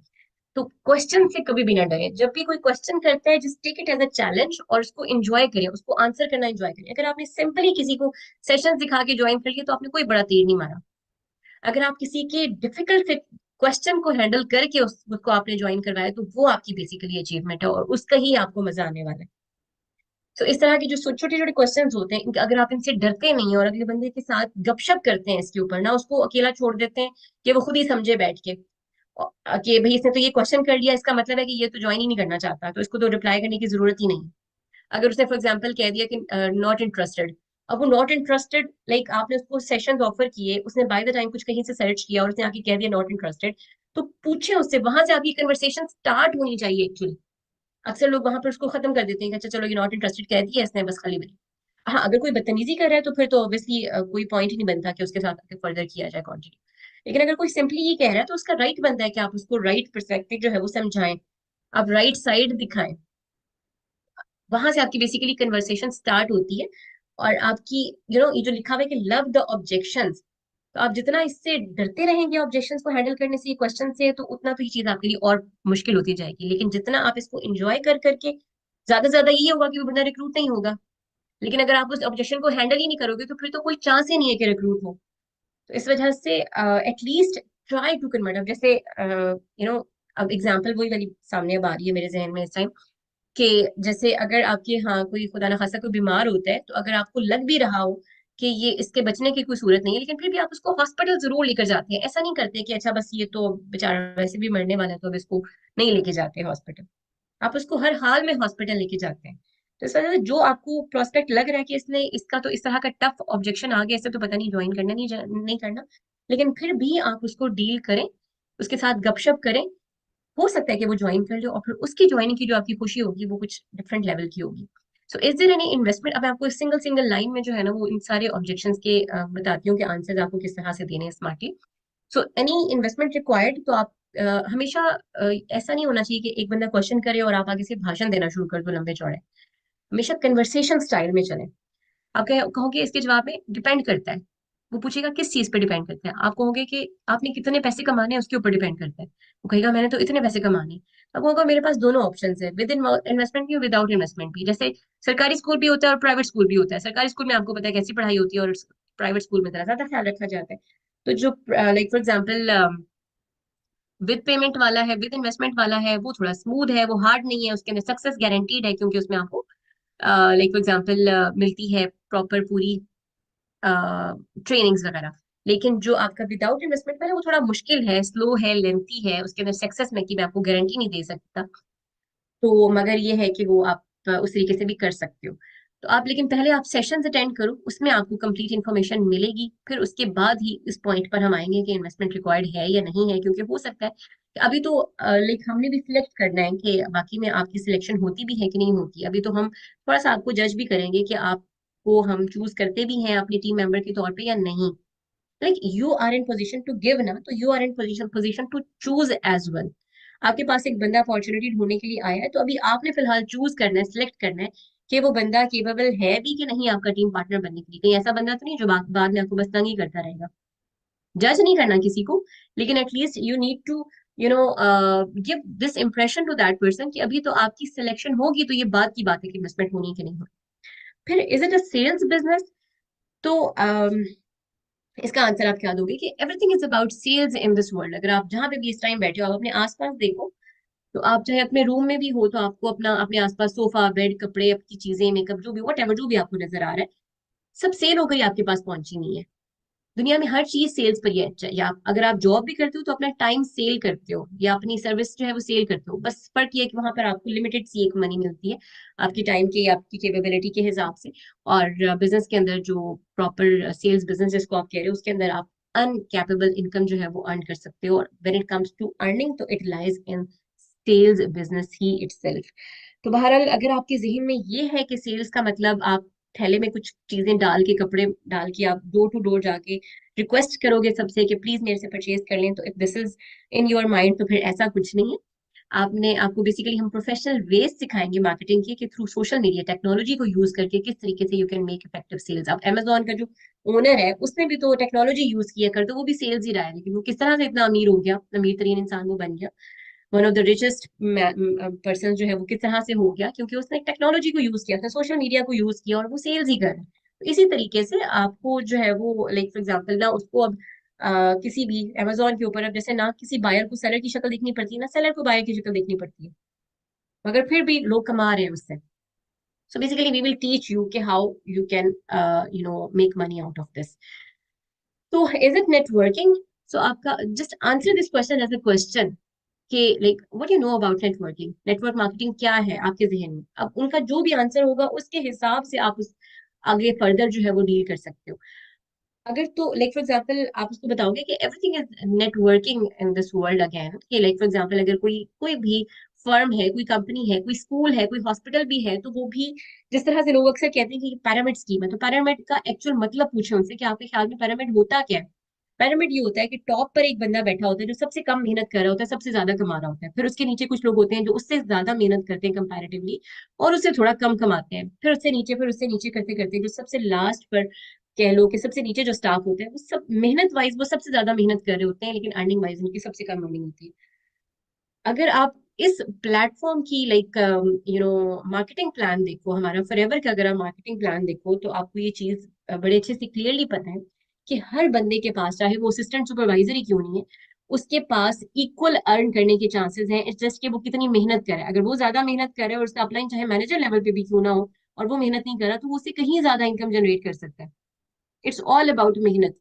[SPEAKER 1] तो क्वेश्चन से कभी भी ना डरे, जब भी कोई क्वेश्चन करता है just take it as a challenge और उसको एंजॉय करें, उसको आंसर करना एंजॉय करें। अगर आपने सिंपली किसी को सेशन दिखा के ज्वाइन कर लिया तो आपने कोई बड़ा तीर नहीं मारा। अगर आप किसी के डिफिकल्ट क्वेश्चन को हैंडल करके उसको आपने ज्वाइन करवाया, तो वो आपकी बेसिकली अचीवमेंट है और उसका ही आपको मजा आने वाला है। तो इस तरह के जो छोटे छोटे क्वेश्चंस होते हैं, अगर आप इनसे डरते नहीं और अगले बंदे के साथ गपशप करते हैं इसके ऊपर ना, उसको अकेला छोड़ देते हैं कि वो खुद ही समझे बैठ के कि भाई इसने तो ये क्वेश्चन कर लिया, इसका मतलब है कि ये तो ज्वाइन ही नहीं करना चाहता, तो इसको तो रिप्लाई करने की जरूरत ही नहीं। अगर उसने फॉर एग्जाम्पल कह दिया कि नॉट इंटरेस्टेड, अब वो नॉट इंटरेस्टेड, लाइक आपने उसको सेशंस ऑफर किए, उसने बाय द टाइम कुछ कहीं से सर्च किया और उसने आके कह दिया नॉट इंटरेस्टेड, तो पूछे उससे, वहां से आपकी कन्वर्सेशन स्टार्ट होनी चाहिए एक्चुअली। अक्सर लोग वहां पर उसको खत्म कर देते हैं कि अच्छा चलो ये नॉट इंटरेस्टेड कह दिया इसने, बस खाली बनी। हाँ, अगर कोई बदतमीजी कर रहा है तो फिर तो ऑब्वियसली कोई पॉइंट ही नहीं बनता कि उसके साथ फर्दर किया जाए कंटिन्यू। लेकिन अगर कोई सिंपली ये कह रहा है तो उसका राइट बनता है कि आप उसको राइट पर्सपेक्टिव जो है वो समझाएं, आप राइट साइड दिखाएं। वहां से आपकी बेसिकली कन्वर्सेशन स्टार्ट होती है। और आपकी ये जो लिखा हुआ है कि लव द ऑब्जेक्शंस, तो आप जितना इससे डरते रहेंगे ऑब्जेक्शंस को हैंडल करने से, क्वेश्चन से, तो उतना तो ये चीज आपके लिए और मुश्किल होती जाएगी। लेकिन जितना आप इसको इंजॉय कर करके, ज्यादा से ज्यादा ये होगा कि वो बंदा रिक्रूट नहीं होगा। लेकिन अगर आप उस ऑब्जेक्शन को हैंडल ही नहीं करोगे तो फिर तो कोई चांस ही नहीं है कि रिक्रूट हो। तो इस वजह से एटलीस्ट ट्राई टू कन्वर्ट। अब जैसे अब एग्जाम्पल वही वाली सामने अब आ रही है मेरे जहन में इस टाइम, कि जैसे अगर आपके यहाँ कोई खुदा ना खासा कोई बीमार होता है, तो अगर आपको लग भी रहा हो कि ये इसके बचने की कोई सूरत नहीं है, लेकिन फिर भी आप उसको हॉस्पिटल जरूर लेकर जाते हैं। ऐसा नहीं करते कि अच्छा बस ये तो बेचारा वैसे भी मरने वाला है तो अब इसको नहीं लेके जाते हॉस्पिटल। आप उसको हर हाल में हॉस्पिटल लेके जाते हैं। तो इस वजह से जो आपको प्रोस्पेक्ट लग रहा है कि इसने इसका तो इस तरह का टफ ऑब्जेक्शन आ गया, इससे तो पता नहीं ज्वाइन करना नहीं करना, लेकिन फिर भी आप उसको डील करें, उसके साथ गपशप करें। हो सकता है कि वो ज्वाइन कर ले और फिर उसकी ज्वाइनिंग की जो आपकी खुशी होगी वो कुछ डिफरेंट लेवल की होगी। So is there any investment? अब मैं आपको सिंगल सिंगल लाइन में जो है ना वो इन सारे ऑब्जेक्शंस के बताती हूँ कि आंसर्स आपको किस तरह से देने हैं smartly. So any investment required, तो आप हमेशा ऐसा नहीं होना चाहिए कि एक बंदा क्वेश्चन करे और आप आगे से भाषण देना शुरू कर दो लंबे चौड़े। हमेशा कन्वर्सेशन स्टाइल में चले। आप कहोगे इसके जवाब में डिपेंड करता है। वो पूछेगा किस चीज पे डिपेंड करता है। आप कहोगे कि आपने कितने पैसे कमाने हैं उसके ऊपर डिपेंड करता है। वो कहेगा मैंने तो इतने पैसे कमाने हैं। अब होगा मेरे पास दोनों ऑप्शन है, विद इन्वेस्टमेंट भी और विदाउट इन्वेस्टमेंट भी। जैसे सरकारी स्कूल भी होता है और प्राइवेट स्कूल भी होता है। सरकारी स्कूल में आपको पता है कैसी पढ़ाई होती है, और प्राइवेट स्कूल में जरा ज्यादा ख्याल रखा जाता है। तो जो like for example with payment वाला है, विद इन्वेस्टमेंट वाला है, वो थोड़ा स्मूथ है, वो हार्ड नहीं है, उसके अंदर सक्सेस गारंटीड है, क्योंकि उसमें आपको लाइक फॉर एग्जाम्पल मिलती है प्रॉपर पूरी ट्रेनिंग्स वगैरह। लेकिन जो आपका विदाउट इन्वेस्टमेंट वाला है वो थोड़ा मुश्किल है, स्लो है, लेंथी है, उसके अंदर सक्सेस में की मैं आपको गारंटी नहीं दे सकता। तो मगर ये है कि वो आप उस तरीके से भी कर सकते हो। तो आप लेकिन पहले आप सेशंस अटेंड करो, उसमें आपको कंप्लीट इन्फॉर्मेशन मिलेगी। फिर उसके बाद ही इस पॉइंट पर हम आएंगे कि इन्वेस्टमेंट रिक्वायर्ड है या नहीं है, क्योंकि हो सकता है कि अभी तो लाइक हमने भी सिलेक्ट करना है कि बाकी में आपकी सिलेक्शन होती भी है कि नहीं होती। अभी तो हम थोड़ा सा आपको जज भी करेंगे कि आपको हम चूज करते भी हैं अपनी टीम मेंबर के तौर पर या नहीं। Like you are in position to give ना, तो you are in position to choose as well. आपके पास एक बंदा अपॉर्चुनिटी ढूंढने के लिए आया है, तो अभी आपने फिलहाल चूज करना है, सिलेक्ट करना है कि वो बंदा केपेबल है भी कि नहीं आपका टीम पार्टनर बनने के लिए। कहीं ऐसा बंदा तो नहीं जो बाद में आपको बस तंग ही करता रहेगा। जज नहीं करना किसी को, लेकिन at least you need to you know give this impression to that person कि अभी तो आपकी सिलेक्शन होगी तो ये बात की बात है कि इन्वेस्टमेंट होनी कि नहीं होनी। फिर is it a sales business? तो इसका आंसर आप क्या दोगे कि everything is about sales in this world. अगर आप जहां पे भी इस टाइम बैठे हो, आप अपने आसपास देखो, तो आप चाहे अपने रूम में भी हो तो आपको अपना अपने आसपास सोफा, बेड, कपड़े, आपकी चीजें, मेकअप, जो भी वट एवर जो भी आपको नजर आ रहा है, सब सेल होकर ही आपके पास पहुंची नहीं है। दुनिया में हर चीज सेल्स पर ही है। या अगर आप जॉब भी करते हो तो अपना टाइम सेल करते हो, या अपनी सर्विस जो है वो सेल करते हो। बस फर्क ये है कि वहां पर आपको लिमिटेड सी एक मनी मिलती है आपकी टाइम के, आपकी केपेबिलिटी के हिसाब से। और बिजनेस के अंदर जो प्रॉपर सेल्स बिजनेस जिसको आप कह रहे हो, उसके अंदर आप अनकैपेबल इनकम जो है वो अर्न कर सकते हो। और when it comes to earning, तो it lies in sales business ही इटसेल्फ। तो बहरहाल अगर आपके जहन में ये है कि सेल्स का मतलब आप थैले में कुछ चीजें डाल के, कपड़े डाल के आप डोर टू डोर जाके रिक्वेस्ट करोगे सबसे कि प्लीज मेरे से परचेज कर लें, तो if this is in your mind, तो फिर ऐसा कुछ नहीं है। आपको बेसिकली हम प्रोफेशनल वेज सिखाएंगे मार्केटिंग के, कि थ्रू सोशल मीडिया टेक्नोलॉजी को यूज करके किस तरीके से you can make effective sales. अब अमेजोन का जो ओनर है उसने भी तो टेक्नोलॉजी यूज किया कर, तो वो भी सेल्स ही रहा है, लेकिन वो किस तरह से इतना अमीर हो गया, अमीर तरीन इंसान वो बन गया, one of the richest person जो है वो किस तरह से हो गया, क्योंकि उसने टेक्नोलॉजी को यूज किया था, सोशल मीडिया को यूज किया, और वो सेल्स ही कर रहा है। तो इसी तरीके से आपको जो है वो लाइक फॉर एग्जांपल ना, उसको अब किसी भी अमेजोन के ऊपर अब जैसे ना किसी बायर को सेलर की शक्ल देखनी पड़ती है, ना सेलर को बायर की शक्ल देखनी पड़ती है, मगर फिर भी लोग कमा रहे हैं उससे। So basically we will teach you कि how you can make money out of this. तो इज इट नेटवर्किंग? सो आपका just answer this question as a question कि like what you know about networking, network marketing क्या है आपके जहन में। अब उनका जो भी आंसर होगा उसके हिसाब से आप उस आगे फर्दर जो है वो डील कर सकते हो। अगर तो लाइक फॉर एग्जांपल आप उसको बताओगे कि everything is networking in this world again, कि लाइक फॉर एग्जांपल अगर कोई कोई भी फर्म है, कोई कंपनी है, कोई स्कूल है, कोई हॉस्पिटल भी है, तो वो भी जिस तरह से लोग अक्सर कहते हैं कि पैरामिड स्कीम है, तो पैरामिड का एक्चुअल मतलब पूछे उनसे कि आपके ख्याल में पैरामिड होता क्या है। पिरामिड ये होता है कि टॉप पर एक बंदा बैठा होता है जो सबसे कम मेहनत कर रहा होता है, सबसे ज्यादा कमा रहा होता है। फिर उसके नीचे कुछ लोग होते हैं जो उससे ज्यादा मेहनत करते हैं कंपैरेटिवली, और उससे थोड़ा कम कमाते हैं। फिर उससे नीचे करते करते जो सबसे लास्ट पर कह लो कि सबसे नीचे जो स्टाफ होते हैं वो सब मेहनत वाइज वो सबसे ज्यादा मेहनत कर रहे होते हैं, लेकिन अर्निंग वाइज उनकी सबसे कम अर्निंग होती है। अगर आप इस प्लेटफॉर्म की लाइक मार्केटिंग प्लान देखो, हमारा फॉरएवर का अगर आप मार्केटिंग प्लान देखो, तो आपको ये चीज बड़े अच्छे से क्लियरली पता है कि हर बंदे के पास, चाहे वो असिस्टेंट सुपरवाइजर ही क्यों नहीं है, उसके पास इक्वल अर्न करने के चांसेस हैं। इट्स जस्ट कि वो कितनी मेहनत करे। अगर वो ज्यादा मेहनत करे और उसका अपलाइन चाहे मैनेजर लेवल पे भी क्यों ना हो, और वो मेहनत नहीं कर रहा, तो वो उससे कहीं ज्यादा इनकम जनरेट कर सकता है। इट्स ऑल अबाउट मेहनत।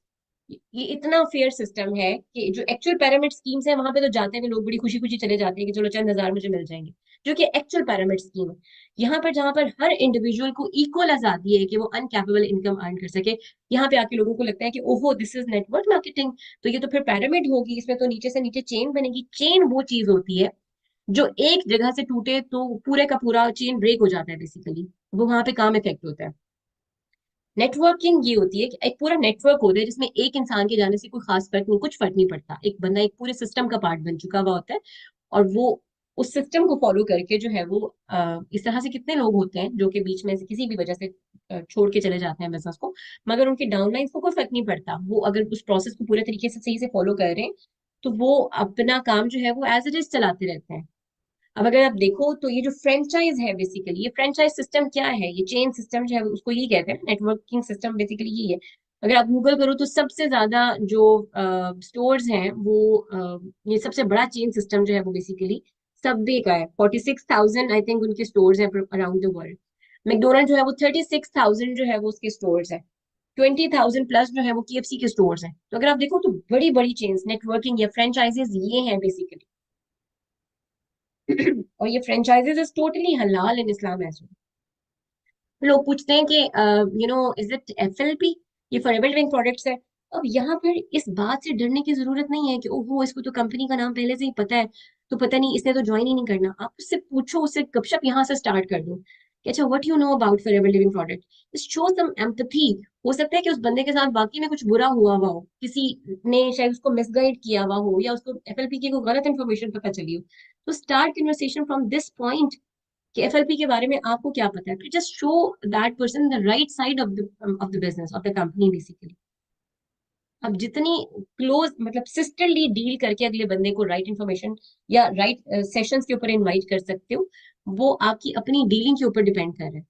[SPEAKER 1] ये इतना फेयर सिस्टम है कि जो एक्चुअल पैरामिड स्कीम्स है वहां पे तो जाते हैं लोग बड़ी खुशी खुशी चले जाते हैं कि चलो चंद हजार मुझे मिल जाएंगे, जो कि एक्चुअल पैरामिड स्कीम है। यहाँ पर जहां पर हर इंडिविजुअल को इक्वल आजादी है कि वो अनकैपेबल इनकम अर्न कर सके, यहाँ पे आके लोगों को लगता है कि ओहो दिस इज नेटवर्क मार्केटिंग, तो ये तो फिर पैरामिड होगी, इसमें तो नीचे से नीचे चेन बनेगी। चेन वो चीज होती है जो एक जगह से टूटे तो पूरे का पूरा चेन ब्रेक हो जाता है बेसिकली, वो वहां पे काम इफेक्ट होता है। नेटवर्किंग ये होती है कि एक पूरा नेटवर्क होता है जिसमें एक इंसान के जाने से कोई खास फर्क नहीं, कुछ फर्क नहीं पड़ता, एक बंदा एक पूरे सिस्टम का पार्ट बन चुका हुआ होता है, और वो उस सिस्टम को फॉलो करके जो है वो इस तरह से कितने लोग होते हैं जो कि बीच में से किसी भी वजह से छोड़ के चले जाते हैं बिजनेस को, मगर उनके डाउनलाइन को कोई फर्क नहीं पड़ता, वो अगर उस प्रोसेस को पूरे तरीके से सही से फॉलो कर रहे हैं, तो वो अपना काम जो है वो एज इट इज चलाते रहते हैं। अब अगर आप देखो तो ये जो फ्रेंचाइज है बेसिकली, ये फ्रेंचाइज सिस्टम क्या है, ये चेन सिस्टम जो है उसको यही कहते हैं, नेटवर्किंग सिस्टम बेसिकली यही है। अगर आप गूगल करो तो सबसे ज्यादा जो स्टोर्स हैं वो ये सबसे बड़ा चेन सिस्टम जो है वो बेसिकली सबवे का है। 46,000 आई थिंक उनके स्टोर्स हैं अराउंड द वर्ल्ड। मैकडोनल्ड जो है वो 36,000 जो है वो उसके स्टोर्स है। 20,000 प्लस जो है वो KFC के स्टोर्स हैं। तो अगर आप देखो तो बड़ी बड़ी चेन्स, नेटवर्किंग या फ्रेंचाइजेस ये हैं बेसिकली। और ये फ्रेंचाइजेस इज टोटली हलाल इन इस्लाम एज वेल। लोग पूछते हैं कि इज इट FLP, ये फॉरएवर लिविंग प्रोडक्ट्स है। अब यहाँ पर इस बात से डरने की जरूरत नहीं है कि ओहो इसको तो कंपनी का नाम पहले से ही पता है, तो पता नहीं इसने तो ज्वाइन ही नहीं करना। आप उससे पूछो, उससे गपशप यहाँ से स्टार्ट कर दो कि अच्छा what you know about Forever Living product, just show some empathy. हो सकता है कि उस बंदे के साथ वाकई में कुछ बुरा हुआ हो, किसी ने शायद उसको मिसगाइड किया हुआ हो, या उसको FLP की कोई गलत इन्फॉर्मेशन पता चली हो। तो start conversation from this point कि FLP के बारे में आपको क्या पता है, just show that person the right side of the business of the company basically. अब जितनी क्लोज मतलब सिस्टरली डील करके अगले बंदे को राइट इन्फॉर्मेशन या राइट सेशंस के ऊपर इनवाइट कर सकते हो, वो आपकी अपनी डीलिंग के ऊपर डिपेंड कर रहा है।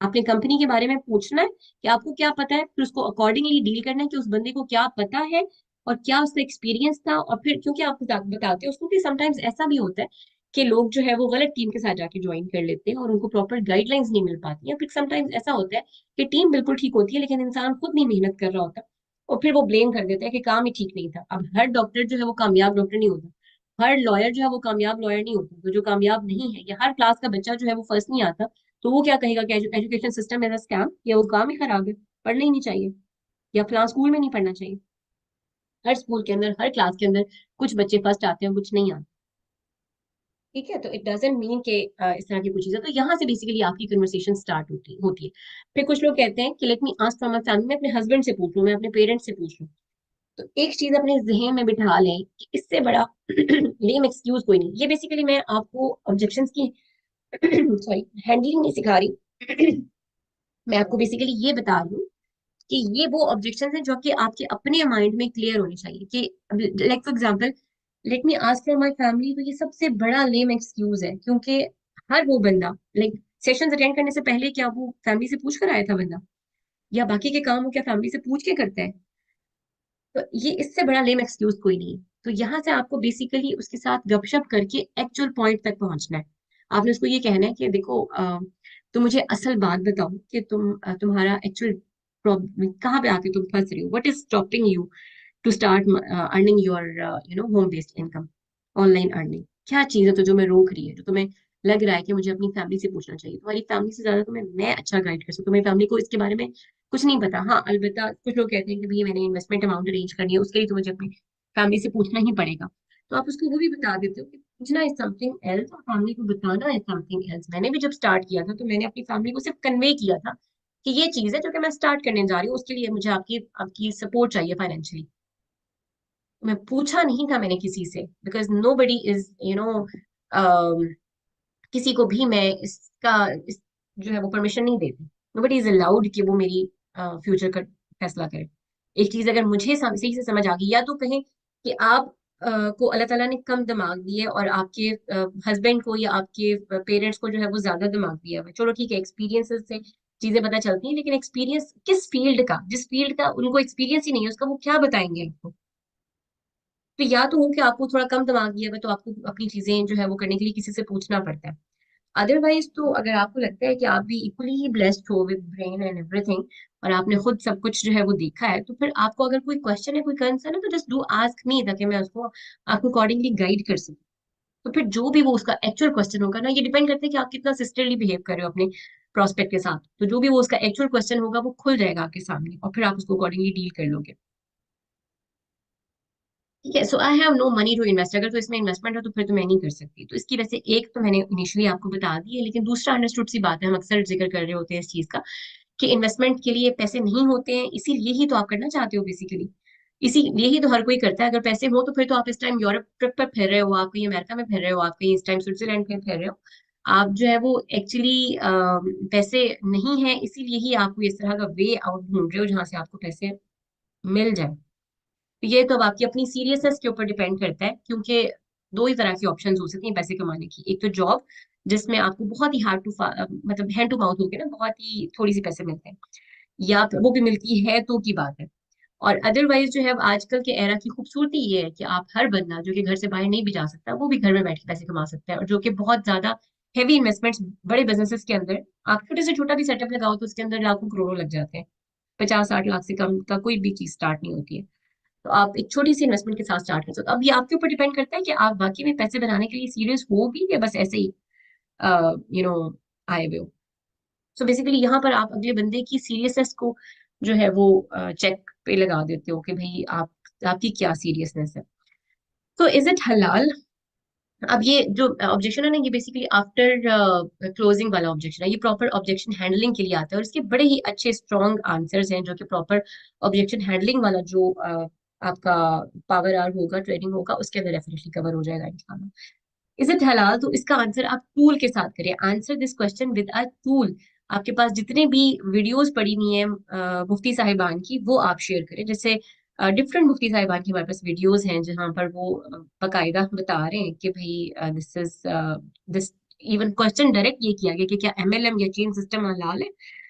[SPEAKER 1] अपनी कंपनी के बारे में पूछना है कि आपको क्या पता है, फिर उसको अकॉर्डिंगली डील करना है कि उस बंदे को क्या पता है और क्या उसका एक्सपीरियंस था। और फिर क्योंकि आप बताते हो उसको कि समटाइम्स ऐसा भी होता है कि लोग जो है वो गलत टीम के साथ जाके ज्वाइन कर लेते हैं और उनको प्रॉपर गाइडलाइंस नहीं मिल पाती है। फिर समटाइम्स ऐसा होता है कि टीम बिल्कुल ठीक होती है लेकिन इंसान खुद नहीं मेहनत कर रहा होता, और फिर वो ब्लेम कर देता है कि काम ही ठीक नहीं था। अब हर डॉक्टर जो है वो कामयाब डॉक्टर नहीं होता, हर लॉयर जो है वो कामयाब लॉयर नहीं होता। तो जो कामयाब नहीं है, या हर क्लास का बच्चा जो है वो फर्स्ट नहीं आता, तो वो क्या कहेगा कि education system is a scam, या वो काम ही खराब है, पढ़ना ही नहीं चाहिए, या फलां स्कूल में नहीं पढ़ना चाहिए। हर स्कूल के अंदर, हर क्लास के अंदर कुछ बच्चे फर्स्ट आते हैं, कुछ नहीं आते। ठीक है, तो इट डजेंट मीन के इस तरह की कुछ चीजें, तो यहाँ से बेसिकली आपकी कन्वर्सेशन स्टार्ट होती है। फिर कुछ लोग कहते हैं कि let me ask from my family, मैं अपने हस्बैंड से पूछ लूं, मैं अपने पेरेंट्स से पूछ लूं। तो एक चीज अपने जहन में बिठा लें कि इससे बड़ा लेम एक्सक्यूज कोई नहीं। ये बेसिकली मैं आपको ऑब्जेक्शंस की सॉरी हैंडलिंग नहीं सिखा रही मैं आपको बेसिकली ये बता रही हूँ कि ये वो ऑब्जेक्शन है जो कि आपके अपने माइंड में क्लियर होने चाहिए कि like for example let me ask for my family, तो ये सबसे बड़ा लेम एक्सक्यूज है, क्योंकि हर वो बंदा लाइक सेशंस अटेंड करने से पहले क्या वो फैमिली से पूछ कर आया था बंदा, या बाकी के काम वो क्या फैमिली से पूछ के करता है? तो ये इससे बड़ा लेम एक्सक्यूज कोई नहीं है। तो यहाँ से आपको बेसिकली उसके साथ गपशप करके एक्चुअल पॉइंट तक पहुंचना है। आपने उसको ये कहना है कि देखो तुम मुझे असल बात बताओ कि तुम्हारा एक्चुअल प्रॉब्लम कहाँ पे आके तुम फंस रही हो, what is stopping you to start earning your home based income, online earning. क्या चीज है तो जो मैं रोक रही है, जो तुम्हें लग रहा है कि मुझे अपनी फैमिली से पूछना चाहिए? तुम्हारी फैमिली से ज्यादा तुम्हें मैं अच्छा गाइड कर सकती हूँ। तुम्हारी फैमिली को इसके बारे में कुछ नहीं पता। हाँ अलबत्ता कुछ लोग कहते हैं कि भैया मैंने इन्वेस्टमेंट अमाउंट अरेंज करनी है, उसके लिए तो मुझे अपनी फैमिली से पूछना ही पड़ेगा। तो आप उसको वो भी बता देते हो कि पूछना इज समथिंग एल्स और फैमिली को बताना इज समथिंग एल्स। मैंने भी जब स्टार्ट किया था तो मैंने अपनी फैमिली को सिर्फ कन्वे किया था कि ये चीज है जो कि मैं स्टार्ट करने जा रही हूँ, उसके लिए मुझे आपकी आपकी सपोर्ट चाहिए फाइनेंशियली। मैं पूछा नहीं था मैंने किसी से, बिकॉज नो बडी इज किसी को भी मैं जो है वो परमिशन नहीं देती। नो बडी इज अलाउड कि वो मेरी फ्यूचर का फैसला करें। एक चीज अगर मुझे सही से समझ आ गई, या तो कहें कि आप को अल्लाह ताला ने कम दिमाग दिए और आपके हस्बैंड को या आपके पेरेंट्स को जो है वो ज्यादा दिमाग दिया हुआ है। चलो ठीक है, एक्सपीरियंसेस से चीजें पता चलती हैं, लेकिन एक्सपीरियंस किस फील्ड का, जिस फील्ड का उनको एक्सपीरियंस ही नहीं है उसका वो क्या बताएंगे आपको। तो या तो हो कि आपको थोड़ा कम दिमाग दिया हुआ है, तो आपको अपनी चीजें जो है वो करने के लिए किसी से पूछना पड़ता है। अदरवाइज तो अगर आपको लगता है कि आप भी इक्वली ब्लेस्ड हो विद ब्रेन एंड एवरीथिंग, और आपने खुद सब कुछ जो है वो देखा है, तो फिर आपको अगर कोई क्वेश्चन है, कोई कंसर्न है, तो जस्ट डू आस्क मी, ताकि मैं उसको आपको अकॉर्डिंगली गाइड कर सकूं। तो फिर जो भी वो उसका एक्चुअल क्वेश्चन होगा ना, ये डिपेंड करता है कि आप कितना सिस्टरली बिहेव कर रहे हो अपने प्रोस्पेक्ट के साथ। तो जो भी वो उसका एक्चुअल क्वेश्चन होगा वो खुल जाएगा आपके सामने, और फिर आप उसको अकॉर्डिंगली डील कर लोगे। ठीक है, so I have no money to invest. अगर तो इसमें इन्वेस्टमेंट है तो फिर तो मैं नहीं कर सकती। तो इसकी वजह से एक तो मैंने इनिशियली आपको बता दी है, लेकिन दूसरा अंडरस्टूड सी बात है, हम अक्सर जिक्र कर रहे होते हैं इस चीज का, कि इन्वेस्टमेंट के लिए पैसे नहीं होते हैं, इसीलिए ही तो आप करना चाहते हो बेसिकली। इसी यही तो हर कोई करता है। अगर पैसे हो तो फिर तो आप इस टाइम यूरोप ट्रिप पर फिर रहे हो, आप कहीं अमेरिका में फिर रहे हो, आप कहीं इस टाइम स्विट्जरलैंड में फिर रहे हो। आप जो है वो एक्चुअली पैसे नहीं है, इसीलिए ही आप कोई इस तरह का वे आउट ढूंढ रहे हो जहां से आपको पैसे मिल जाए। तो ये तो अब आपकी अपनी सीरियसनेस के ऊपर डिपेंड करता है, क्योंकि दो ही तरह की ऑप्शंस हो सकती हैं पैसे कमाने की। एक तो जॉब, जिसमें आपको बहुत ही हार्ड टू मतलब हैंड टू माउथ होके ना बहुत ही थोड़ी सी पैसे मिलते हैं, या फिर वो भी मिलती है तो की बात है। और अदरवाइज जो है अब आजकल के एरा की खूबसूरती ये है कि आप हर बंदा जो कि घर से बाहर नहीं भी जा सकता, वो भी घर में बैठ के पैसे कमा सकता है, और जो कि बहुत ज्यादा हैवी इन्वेस्टमेंट्स बड़े बिजनेसेस के अंदर, आप छोटे से छोटा भी सेटअप लगाओ तो उसके अंदर लाखों करोड़ों लग जाते हैं। 50-60 लाख से कम का कोई भी चीज स्टार्ट नहीं होती है। तो आप एक छोटी सी इन्वेस्टमेंट के साथ स्टार्ट कर सकते हो। अब ये आपके ऊपर डिपेंड करता है कि आप वाकई में पैसे बनाने के लिए सीरियस हो भी, या बस ऐसे ही यू नो आए हुए हो। सो बेसिकली यहाँ पर आप अगले बंदे की सीरियसनेस को जो है वो चेक पे लगा देते हो कि भाई आप, आपकी क्या सीरियसनेस है। तो इज इट हलाल? अब ये जो ऑब्जेक्शन है ना, ये बेसिकली आफ्टर क्लोजिंग वाला ऑब्जेक्शन है। ये प्रॉपर ऑब्जेक्शन हैंडलिंग के लिए आता है, और इसके बड़े ही अच्छे स्ट्रॉन्ग आंसर्स हैं, जो कि प्रॉपर ऑब्जेक्शन हैंडलिंग वाला जो आपका पावर आर होगा, ट्रेनिंग होगा, उसके अंदर डेफिनेटली कवर हो जाएगा इंशाल्लाह। इज इट हलाल? तो इसका आंसर आप टूल के साथ करिए। Answer this question with a tool. आपके पास जितने भी वीडियोस पड़ी हुई हैं मुफ्ती साहिबान की, वो आप शेयर करें। जैसे डिफरेंट मुफ्ती साहिबान की हमारे पास वीडियोस हैं, जहां पर वो बाकायदा बता रहे हैं कि भाई this is this, even question direct ये किया गया कि क्या एमएलएम या चेन सिस्टम हलाल है।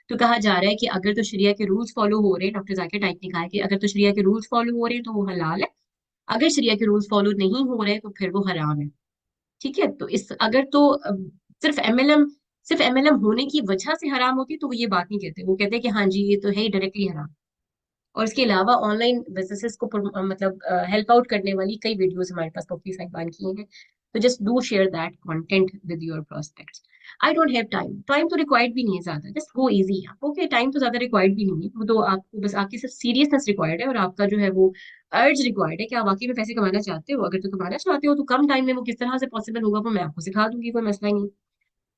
[SPEAKER 1] तो कहा जा रहा है कि अगर तो शरिया के रूल्स फॉलो हो रहे हैं, डॉक्टर जाकिर नाइक ने कहा है कि अगर तो शरिया के रूल्स फॉलो हो रहे हैं तो वो हलाल है, अगर शरिया के रूल्स फॉलो नहीं हो रहे हैं तो फिर वो हराम है। ठीक है, तो इस अगर तो सिर्फ एमएलएम, सिर्फ एमएलएम होने की वजह से हराम होती तो वो ये बात नहीं कहते। वो कहते हैं कि हाँ जी ये तो है ही डायरेक्टली हराम। और इसके अलावा ऑनलाइन बिजनेसेस को मतलब हेल्प आउट करने वाली कई वीडियोस हमारे पास मुफ्ती साहिबान की हैं। तो just do share that content with your prospects. I don't have time, time तो रिक्वायर्ड भी नहीं है ज्यादा, just go easy. Okay, time तो ज्यादा रिक्वायर्ड भी नहीं है, वो तो आपको बस आपकी सिर्फ सीरियसनेस रिक्वायर्ड है, और आपका जो है वो अर्ज रिक्वायर्ड है कि आप वाकई में पैसे कमाना चाहते हो। अगर तो कमाना चाहते हो तो कम टाइम में वो किस तरह से पॉसिबल होगा वो मैं आपको सिखा दूंगी, कोई मसला ही नहीं।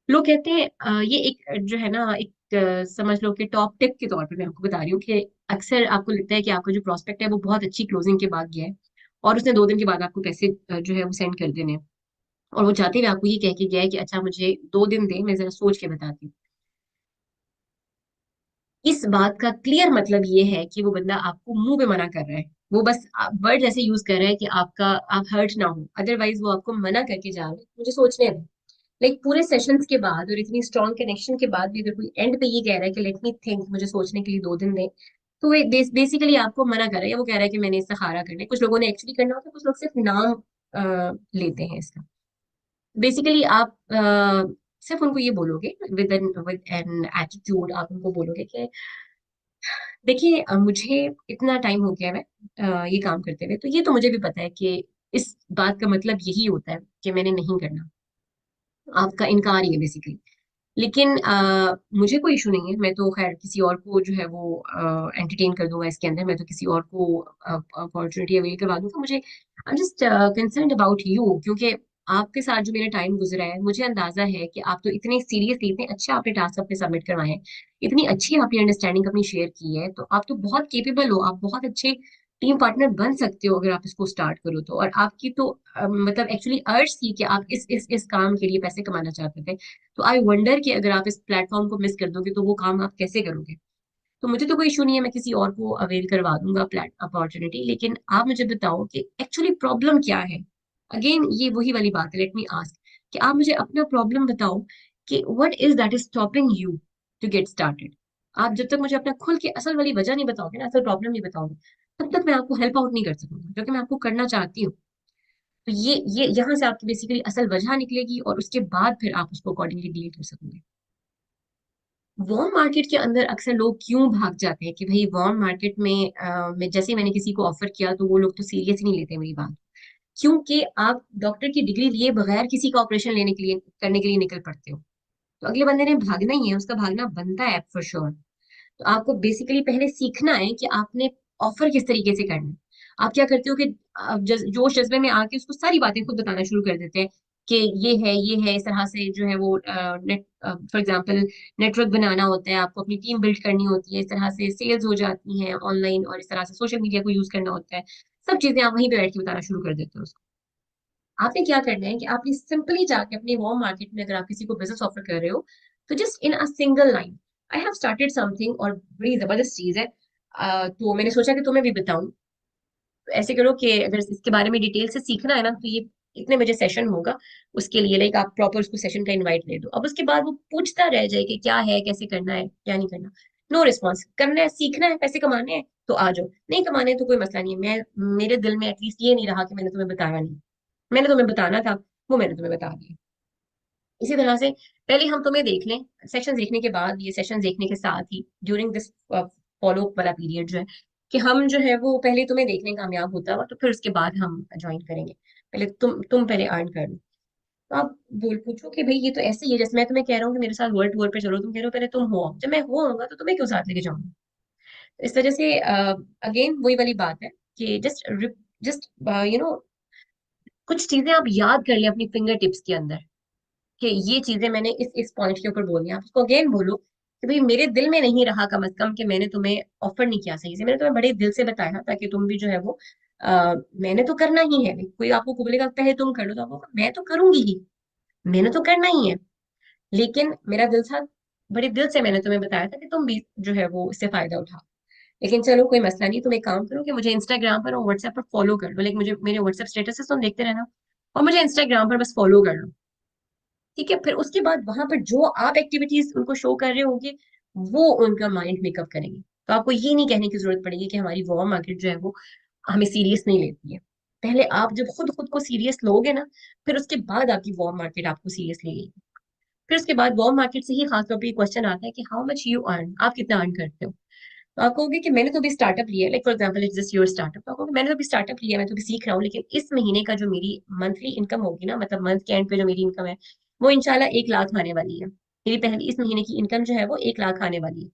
[SPEAKER 1] लोग कहते हैं ये एक जो है ना, एक समझ लो कि टॉप टिप के तौर पे मैं आपको बता रही हूँ कि अक्सर आपको लगता है कि आपका जो प्रोस्पेक्ट है वो बहुत अच्छी क्लोजिंग के बाद गया है, और उसने 2 दिन के बाद आपको पैसे जो है वो सेंड कर देने हैं, और वो चाहते हुए आपको ये कह के गया है कि अच्छा मुझे 2 दिन दे, मैं जरा सोच के बताती हूँ। इस बात का क्लियर मतलब ये है कि वो बंदा आपको मुंह पे मना कर रहा है। वो बस वर्ड ऐसे यूज कर रहा है कि आपका, आप हर्ट ना हो, अदरवाइज वो आपको मना करके जा रहा है मुझे सोचने दे। लाइक पूरे सेशंस के बाद और इतनी स्ट्रॉन्ग कनेक्शन के बाद भी अगर कोई एंड पे ये कह रहा है कि लेट मी थिंक, मुझे सोचने के लिए 2 दिन दे, तो वो बेसिकली आपको मना कर रहा है, या वो कह रहा है कि मैंने इस्तिखारा करना है। कुछ लोगों ने एक्चुअली करना होता है, कुछ लोग सिर्फ नाम लेते हैं इसका। बेसिकली आप सिर्फ उनको ये बोलोगे विद एन एटीट्यूड, आप उनको बोलोगे कि देखिए मुझे इतना टाइम हो गया है ये काम करते हुए, तो ये तो मुझे भी पता है कि इस बात का मतलब यही होता है कि मैंने नहीं करना। आपका इनकार ही है बेसिकली। लेकिन मुझे कोई इशू नहीं है, मैं तो खैर किसी और को जो है वो एंटरटेन कर दूंगा इसके अंदर, मैं तो किसी और को अपॉर्चुनिटी अवेल करवा दूंगा। मुझे I am just concerned about you, क्योंकि आपके साथ जो मेरा टाइम गुजरा है, मुझे अंदाजा है कि आप तो इतने सीरियसली, इतने अच्छे आपने टास्क अपने सबमिट करवाए हैं, इतनी अच्छी आपने अंडरस्टैंडिंग अपनी शेयर की है, तो आप तो बहुत केपेबल हो, आप बहुत अच्छे टीम पार्टनर बन सकते हो अगर आप इसको स्टार्ट करो तो। और आपकी तो मतलब एक्चुअली अर्ज थी कि आप इस काम के लिए पैसे कमाना चाहते थे। तो आई वंडर कि अगर आप इस प्लेटफॉर्म को मिस कर दोगे तो वो काम आप कैसे करोगे। तो मुझे तो कोई इशू नहीं है, मैं किसी और को अवेल करवा दूंगा प्लेट अपॉर्चुनिटी, लेकिन आप मुझे बताओ कि एक्चुअली प्रॉब्लम क्या है। अगेन ये वही वाली बात है, लेट मी आस्क कि आप मुझे अपना प्रॉब्लम बताओ कि what is that is stopping you to get started. आप जब तक मुझे अपना खुल के असल वाली वजह नहीं बताओगे ना, असल प्रॉब्लम नहीं बताओगे, तब तक मैं आपको हेल्प आउट नहीं कर सकूंगी, क्योंकि मैं आपको करना चाहती हूँ। तो ये यहाँ से आपकी बेसिकली असल वजह निकलेगी, और उसके बाद फिर आप उसको अकॉर्डिंगली डील कर सकोगे। वॉर्म मार्केट के अंदर अक्सर लोग क्यों भाग जाते हैं कि भाई वॉर्म मार्केट में जैसे ही मैंने किसी को ऑफर किया तो वो लोग तो सीरियस ही नहीं लेते मेरी बात। क्योंकि आप डॉक्टर की डिग्री लिए बगैर किसी का ऑपरेशन लेने के लिए करने के लिए निकल पड़ते हो, तो अगले बंदे ने भागना ही है, उसका भागना बनता है फॉर श्योर। तो आपको बेसिकली पहले सीखना है कि आपने ऑफर किस तरीके से करना है। आप क्या करते हो कि आप जोश जज्बे में आके उसको सारी बातें खुद बताना शुरू कर देते हैं कि ये है इस तरह से जो है वो नेट फॉर एग्जांपल नेटवर्क बनाना होता है, आपको अपनी टीम बिल्ड करनी होती है, इस तरह से सेल्स हो जाती हैं ऑनलाइन, और इस तरह से सोशल मीडिया को यूज करना होता है। सब चीजें आप वहीं पे बैठ के बताना शुरू कर देते हो उसको। आपने क्या करना है कि आपने सिंपली जाके अपने वॉर्म मार्केट में अगर आप किसी को बिजनेस ऑफर कर रहे हो, तो just in a single line, I have started something, और बड़ी जबरदस्त चीज है। तो मैंने सोचा कि तुम्हें भी बताऊं। तो ऐसे करो कि अगर इसके बारे में डिटेल से सीखना है ना, तो ये इतने बजे सेशन होगा, उसके लिए लाइक आप प्रॉपर उसको सेशन का इनवाइट दे दो। अब उसके बाद वो पूछता रह जाए कि क्या है, कैसे करना है, क्या नहीं करना। नो रिस्पॉन्स, करना है, सीखना है, पैसे कमाने हैं तो आ जाओ, नहीं कमाने हैं तो कोई मसला नहीं है। मैं मेरे दिल में एटलीस्ट ये नहीं रहा कि मैंने तुम्हें बताया नहीं, मैंने तुम्हें बताना था, वो मैंने तुम्हें बता दिया। इसी तरह से पहले हम तुम्हें देख लें, सेशन देखने के बाद, ये सेशन देखने के साथ ही ड्यूरिंग दिस फॉलो अप वाला पीरियड जो है, कि हम जो है वो पहले तुम्हें देख लें कामयाब होता हुआ, तो फिर उसके बाद हम ज्वाइन करेंगे। पहले तुम पहले अर्न कर लो। तो आप बोल पूछो कि भाई ये तो ऐसे ही है, जैसे मैं तुम्हें कह रहा हूँ कि मेरे साथ वर्ल्ड टूर पे चलो, तुम कह रहे हो पहले तुम हो आओ। जब मैं हो आऊंगा तो तुम्हें क्यों साथ लेके जाऊंगा। इस वजह से अगेन वही वाली बात है कि जस्ट यू नो कुछ चीजें आप याद कर लें अपनी फिंगर टिप्स के अंदर, कि ये चीजें मैंने इस पॉइंट के ऊपर बोली। आप उसको अगेन बोलो कि भाई मेरे दिल में नहीं रहा कम से कम कि मैंने तुम्हें ऑफर नहीं किया सही से, मैंने तुम्हें बड़े दिल से बताया ताकि तुम भी जो है वो मैंने तो करना ही है। कोई आपको बोलेगा पहले तुम कर लो, तो आपको मैं तो करूंगी ही, मैंने तो करना ही है, लेकिन मेरा दिल था, बड़े दिल से मैंने तुम्हें बताया था कि तुम भी जो है वो इससे फायदा उठाओ। लेकिन चलो कोई मसला नहीं, तुम एक काम करो कि मुझे इंस्टाग्राम पर और व्हाट्सएप पर फॉलो कर लो, लेकिन मुझे मेरे व्हाट्सएप स्टेटस तुम देखते रहना, और मुझे इंस्टाग्राम पर बस फॉलो कर लो। ठीक है, फिर उसके बाद वहां पर जो आप एक्टिविटीज उनको शो कर रहे होंगे, वो उनका माइंड मेकअप करेंगे। तो आपको ये नहीं कहने की जरूरत पड़ेगी कि हमारी वॉर मार्केट जो है वो हमें सीरियस नहीं लेती है। पहले आप जब खुद खुद को सीरियस लोगे ना, फिर उसके बाद आपकी वॉर मार्केट आपको सीरियस ले लेगी। फिर उसके बाद वॉर मार्केट से ही खासतौर पर क्वेश्चन आता है कि हाउ मच यू अर्न, आप कितना अर्न करते हो। तो आप कहोगे कि मैंने तो अभी स्टार्टअप लिया है, like for example it's just your startup, तो आप कहोगे मैंने तो अभी स्टार्टअप लिया है, मैं तो अभी सीख रहा हूँ, लेकिन इस महीने का जो मेरी मंथली इनकम होगी ना, मतलब मंथ के एंड पे जो मेरी इनकम है, वो इंशाल्लाह 1 लाख आने वाली है। मेरी पहली इस महीने की इनकम जो है वो 1 लाख आने वाली है।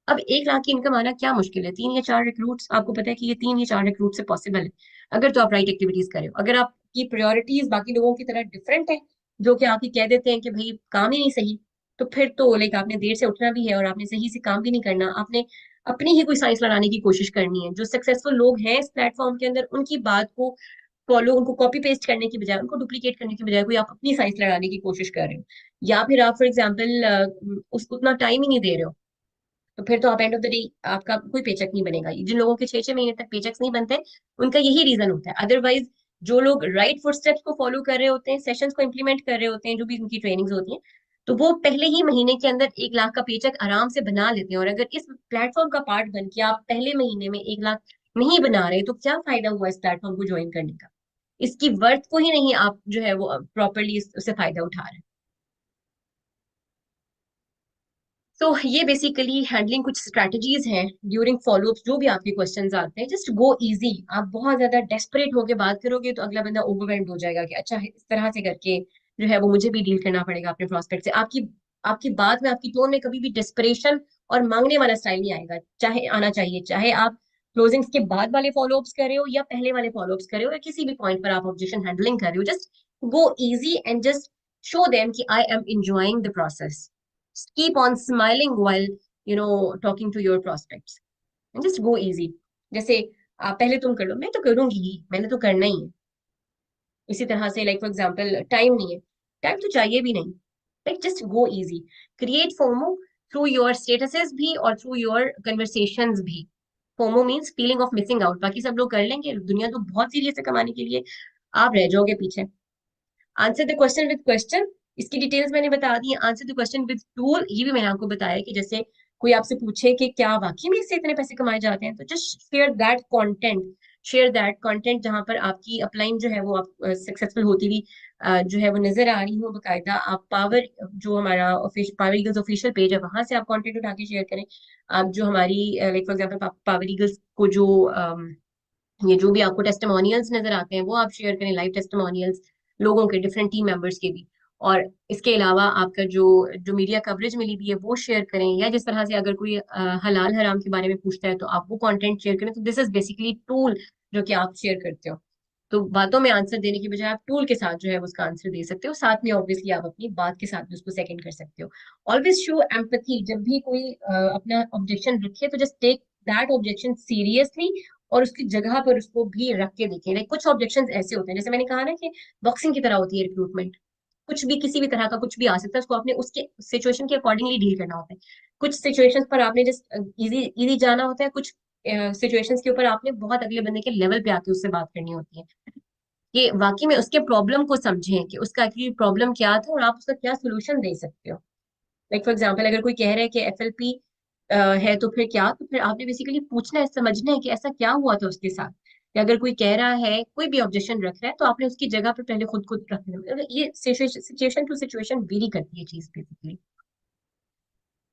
[SPEAKER 1] अब 1 लाख की इनकम आना क्या मुश्किल है, 3 या 4 रिक्रूट्स, आपको पता है कि ये 3 या 4 रिक्रूट से पॉसिबल है, अगर तो आप राइट एक्टिविटीज करें। अगर आपकी प्रायोरिटीज बाकी लोगों की तरह डिफरेंट है, जो कि आपकी कह देते हैं कि भाई काम ही नहीं सही, तो फिर तो लाइक आपने देर से उठना भी है और आपने सही से काम भी नहीं करना, आपने अपनी ही कोई साइंस लगाने की कोशिश करनी है। जो सक्सेसफुल लोग हैं इस प्लेटफॉर्म के अंदर, उनकी बात को फॉलो, उनको कॉपी पेस्ट करने की बजाय, उनको डुप्लीकेट करने की बजाय, कोई आप अपनी साइंस लगाने की कोशिश कर रहे हो, या फिर आप फॉर एग्जाम्पल उसको उतना टाइम ही नहीं दे रहे हो, तो फिर तो आप एंड ऑफ द डे आपका कोई पेचेक नहीं बनेगा। जिन लोगों के 6 6 महीने तक पेचेक्स नहीं बनते, उनका यही रीजन होता है। अदरवाइज जो लोग राइट फुटस्टेप्स को फॉलो कर रहे होते हैं, सेशंस को इंप्लीमेंट कर रहे होते हैं, जो भी उनकी ट्रेनिंग्स होती हैं, तो वो पहले ही महीने के अंदर 1 लाख का पेचेक आराम से बना लेते हैं। और अगर इस प्लेटफॉर्म का पार्ट बन के आप पहले महीने में 1 लाख नहीं बना रहे, तो क्या फायदा हुआ इस प्लेटफॉर्म को ज्वाइन करने का। इसकी वर्थ को ही नहीं आप जो है वो प्रॉपरली उससे फायदा उठा रहे हैं। तो ये बेसिकली हैंडलिंग कुछ स्ट्रेटजीज हैं ड्यूरिंग फॉलोअप। जो भी आपके क्वेश्चंस आते हैं, जस्ट गो इजी। आप बहुत ज्यादा डेस्परेट होके बात करोगे तो अगला बंदा ओवरवेल्म्ड हो जाएगा कि अच्छा इस तरह से करके जो है वो मुझे भी डील करना पड़ेगा अपने प्रोस्पेक्ट से। आपकी आपकी बात में, आपकी टोन में कभी भी डेस्परेशन और मांगने वाला स्टाइल नहीं आएगा, चाहे आना चाहिए, चाहे आप क्लोजिंग्स के बाद वाले फॉलोअप्स कर रहे हो या पहले वाले फॉलोअप्स कर रहे हो, या किसी भी पॉइंट पर आप ऑब्जेक्शन हैंडलिंग कर रहे हो, just go easy and just show them कि I am enjoying the process. Keep on smiling while talking to your prospects, and just go easy. जैसे आप पहले तुम कर लो, मैं तो करूंगी ही, मैंने तो करना ही है। इसी तरह से लाइक फॉर एग्जांपल टाइम नहीं है, टाइम तो चाहिए भी नहीं, like just go easy. Create FOMO, through your statuses भी और थ्रू योर कन्वर्सेशंस भी। FOMO means feeling of missing out. बाकी सब लोग कर लेंगे, दुनिया तो बहुत सीरियस है कमाने के लिए, आप रह जाओगे पीछे। Answer the question with question, इसकी डिटेल्स मैंने बता दी है। Answer the question with tool, ये भी मैंने आपको बताया कि जैसे कोई आपसे पूछे कि क्या वाकई में इससे इतने पैसे कमाए जाते हैं, तो just share that content, share that content जहां पर आपकी अपलाइन जो है वो आप सक्सेसफुल होती हुई जो है वो नजर आ रही हो बकायदा। आप पावर, जो हमारा पावर ईगल्स ऑफिशियल पेज है, वहां से आप कंटेंट उठा के शेयर करें। आप जो हमारी like for example power eagles को जो ये जो भी आपको टेस्टिमोनियल्स नजर आते हैं वो आप शेयर करें, लाइव टेस्टिमोनियल्स लोगों के, डिफरेंट टीम मेंबर्स के भी। और इसके अलावा आपका जो जो मीडिया कवरेज मिली हुई है वो शेयर करें, या जिस तरह से अगर कोई हलाल हराम के बारे में पूछता है तो आप वो कंटेंट शेयर करें। तो दिस इज बेसिकली टूल जो कि आप शेयर करते हो। तो बातों में आंसर देने की बजाय आप टूल के साथ जो है उसका आंसर दे सकते हो, साथ में ऑब्वियसली आप अपनी बात के साथ भी उसको सेकंड कर सकते हो। ऑलवेज शो एम्पैथी, जब भी कोई अपना ऑब्जेक्शन रखे तो just take that objection seriously, और उसकी जगह पर उसको भी रख के देखें। लाइक कुछ ऑब्जेक्शन ऐसे होते हैं, जैसे मैंने कहा ना कि बॉक्सिंग की तरह होती है रिक्रूटमेंट, कुछ भी किसी भी तरह का कुछ भी आ सकता है, उसको आपने उसके सिचुएशन के अकॉर्डिंगली डील करना होता है। कुछ सिचुएशंस पर आपने जस्ट इजी इजी जाना होता है, कुछ सिचुएशंस के ऊपर आपने बहुत अगले बंदे के लेवल पे आके उससे बात करनी होती है, कि वाकई में उसके प्रॉब्लम को समझें कि उसका एक्चुअली प्रॉब्लम क्या था और आप उसका क्या सोल्यूशन दे सकते हो। लाइक फॉर एग्जाम्पल, अगर कोई कह रहा है कि एफएलपी है तो फिर क्या, तो फिर आपने बेसिकली पूछना है, समझना है कि ऐसा क्या हुआ था उसके साथ। या अगर कोई कह रहा है, कोई भी ऑब्जेक्शन रख रहा है, तो आपने उसकी जगह पर पहले खुद को रखना है। ये सिचुएशन टू सिचुएशन वेरी करती है चीज बेसिकली।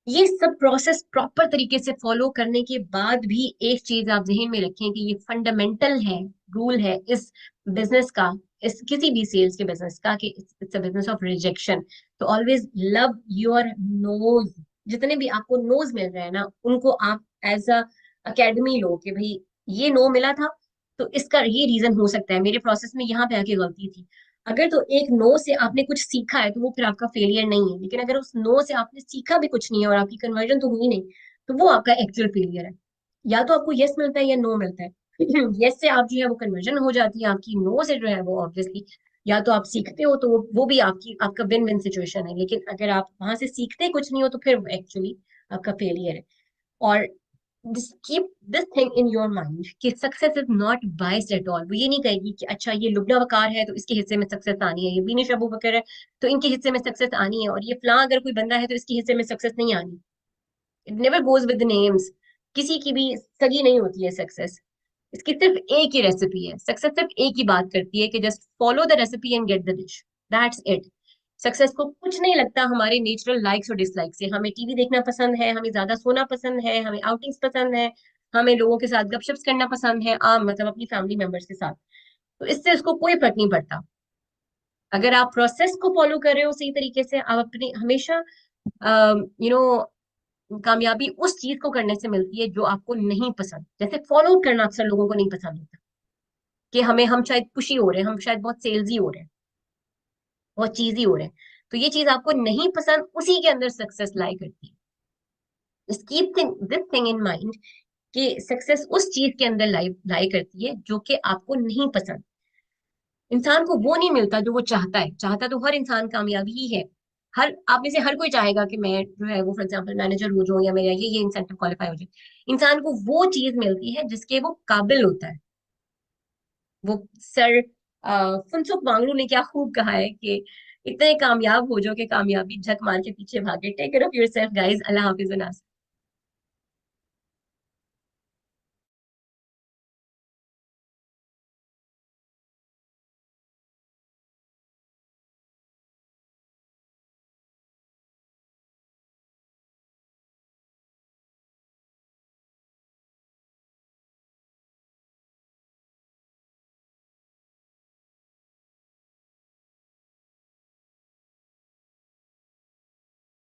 [SPEAKER 1] ये सब प्रोसेस प्रॉपर तरीके से फॉलो करने के बाद भी एक चीज आप जहन में रखें कि ये फंडामेंटल है, रूल है इस बिजनेस का, इस किसी भी सेल्स के बिजनेस का, कि it's a business of rejection. तो ऑलवेज लव योर नोज। जितने भी आपको नोज मिल रहे हैं ना, उनको आप एज अ अकेडमी लो कि भाई ये नो मिला था, तो इसका ये रीजन हो सकता है, मेरे प्रोसेस में यहाँ पे आके गलती थी। अगर तो एक नो से आपने कुछ सीखा है तो वो फिर आपका फेलियर नहीं है, लेकिन अगर उस नो से आपने सीखा भी कुछ नहीं है और आपकी कन्वर्जन तो हुई नहीं, तो वो आपका एक्चुअल फेलियर है। या तो आपको यस मिलता है या नो मिलता है। यस से आप जो है वो कन्वर्जन हो जाती है आपकी, नो से जो है वो ऑब्वियसली या तो आप सीखते हो, तो वो भी आपकी आपका विन विन सिचुएशन है। लेकिन अगर आप वहां से सीखते कुछ नहीं हो तो फिर एक्चुअली आपका फेलियर है। और keep this thing in your mind कि success is not biased at all. वो ये नहीं कहेगी कि अच्छा ये लुब्ना वकार है तो इसके हिस्से में सक्सेस आनी है, ये बीनिश अबू बकर है तो इनके हिस्से में सक्सेस आनी है, और ये फलां अगर कोई बंदा है तो इसके हिस्से में सक्सेस नहीं आनी। It never goes with the names. किसी की भी सगी नहीं होती है सक्सेस। इसकी सिर्फ एक ही रेसिपी है, सक्सेस सिर्फ एक ही बात करती है कि just follow the recipe and get the dish, that's it. Success को कुछ नहीं लगता हमारे नेचुरल लाइक्स और डिसलाइक से। हमें टीवी देखना पसंद है, हमें ज्यादा सोना पसंद है, हमें आउटिंग्स पसंद है, हमें लोगों के साथ गपशप्स करना पसंद है, आम मतलब अपनी फैमिली मेंबर्स के साथ। तो इससे उसको कोई फर्क नहीं पड़ता। अगर आप प्रोसेस को फॉलो कर रहे हो सही तरीके से, आप अपने हमेशा यू नो कामयाबी उस चीज को करने से मिलती है जो आपको नहीं पसंद। जैसे फॉलो करना अक्सर लोगों को नहीं पसंद होता, कि हम शायद पुशी हो रहे हैं, हम शायद बहुत सेल्सी हो रहे हैं, बहुत चीजी हो रहे हैं, तो ये चीज आपको नहीं पसंद, उसी के अंदर सक्सेस लाई करती है। Keep this thing in mind कि सक्सेस उस चीज के अंदर लाई लाई करती है जो कि आपको नहीं पसंद। इंसान को वो नहीं मिलता जो वो चाहता है। चाहता तो हर इंसान कामयाबी ही है। हर आप में से हर कोई चाहेगा कि मैं जो है वो फॉर एग्जाम्पल मैनेजर हो जाऊं, या मेरा ये इंसेंटिव क्वालिफाई हो जाए। इंसान को वो चीज मिलती है जिसके वो काबिल होता है। वो सर फुनसुक वांगडू ने क्या खूब कहा है कि इतने कामयाब हो जाओ कि कामयाबी झक मार के पीछे भागे। Take care of yourself guys, अल्लाह हाफिज।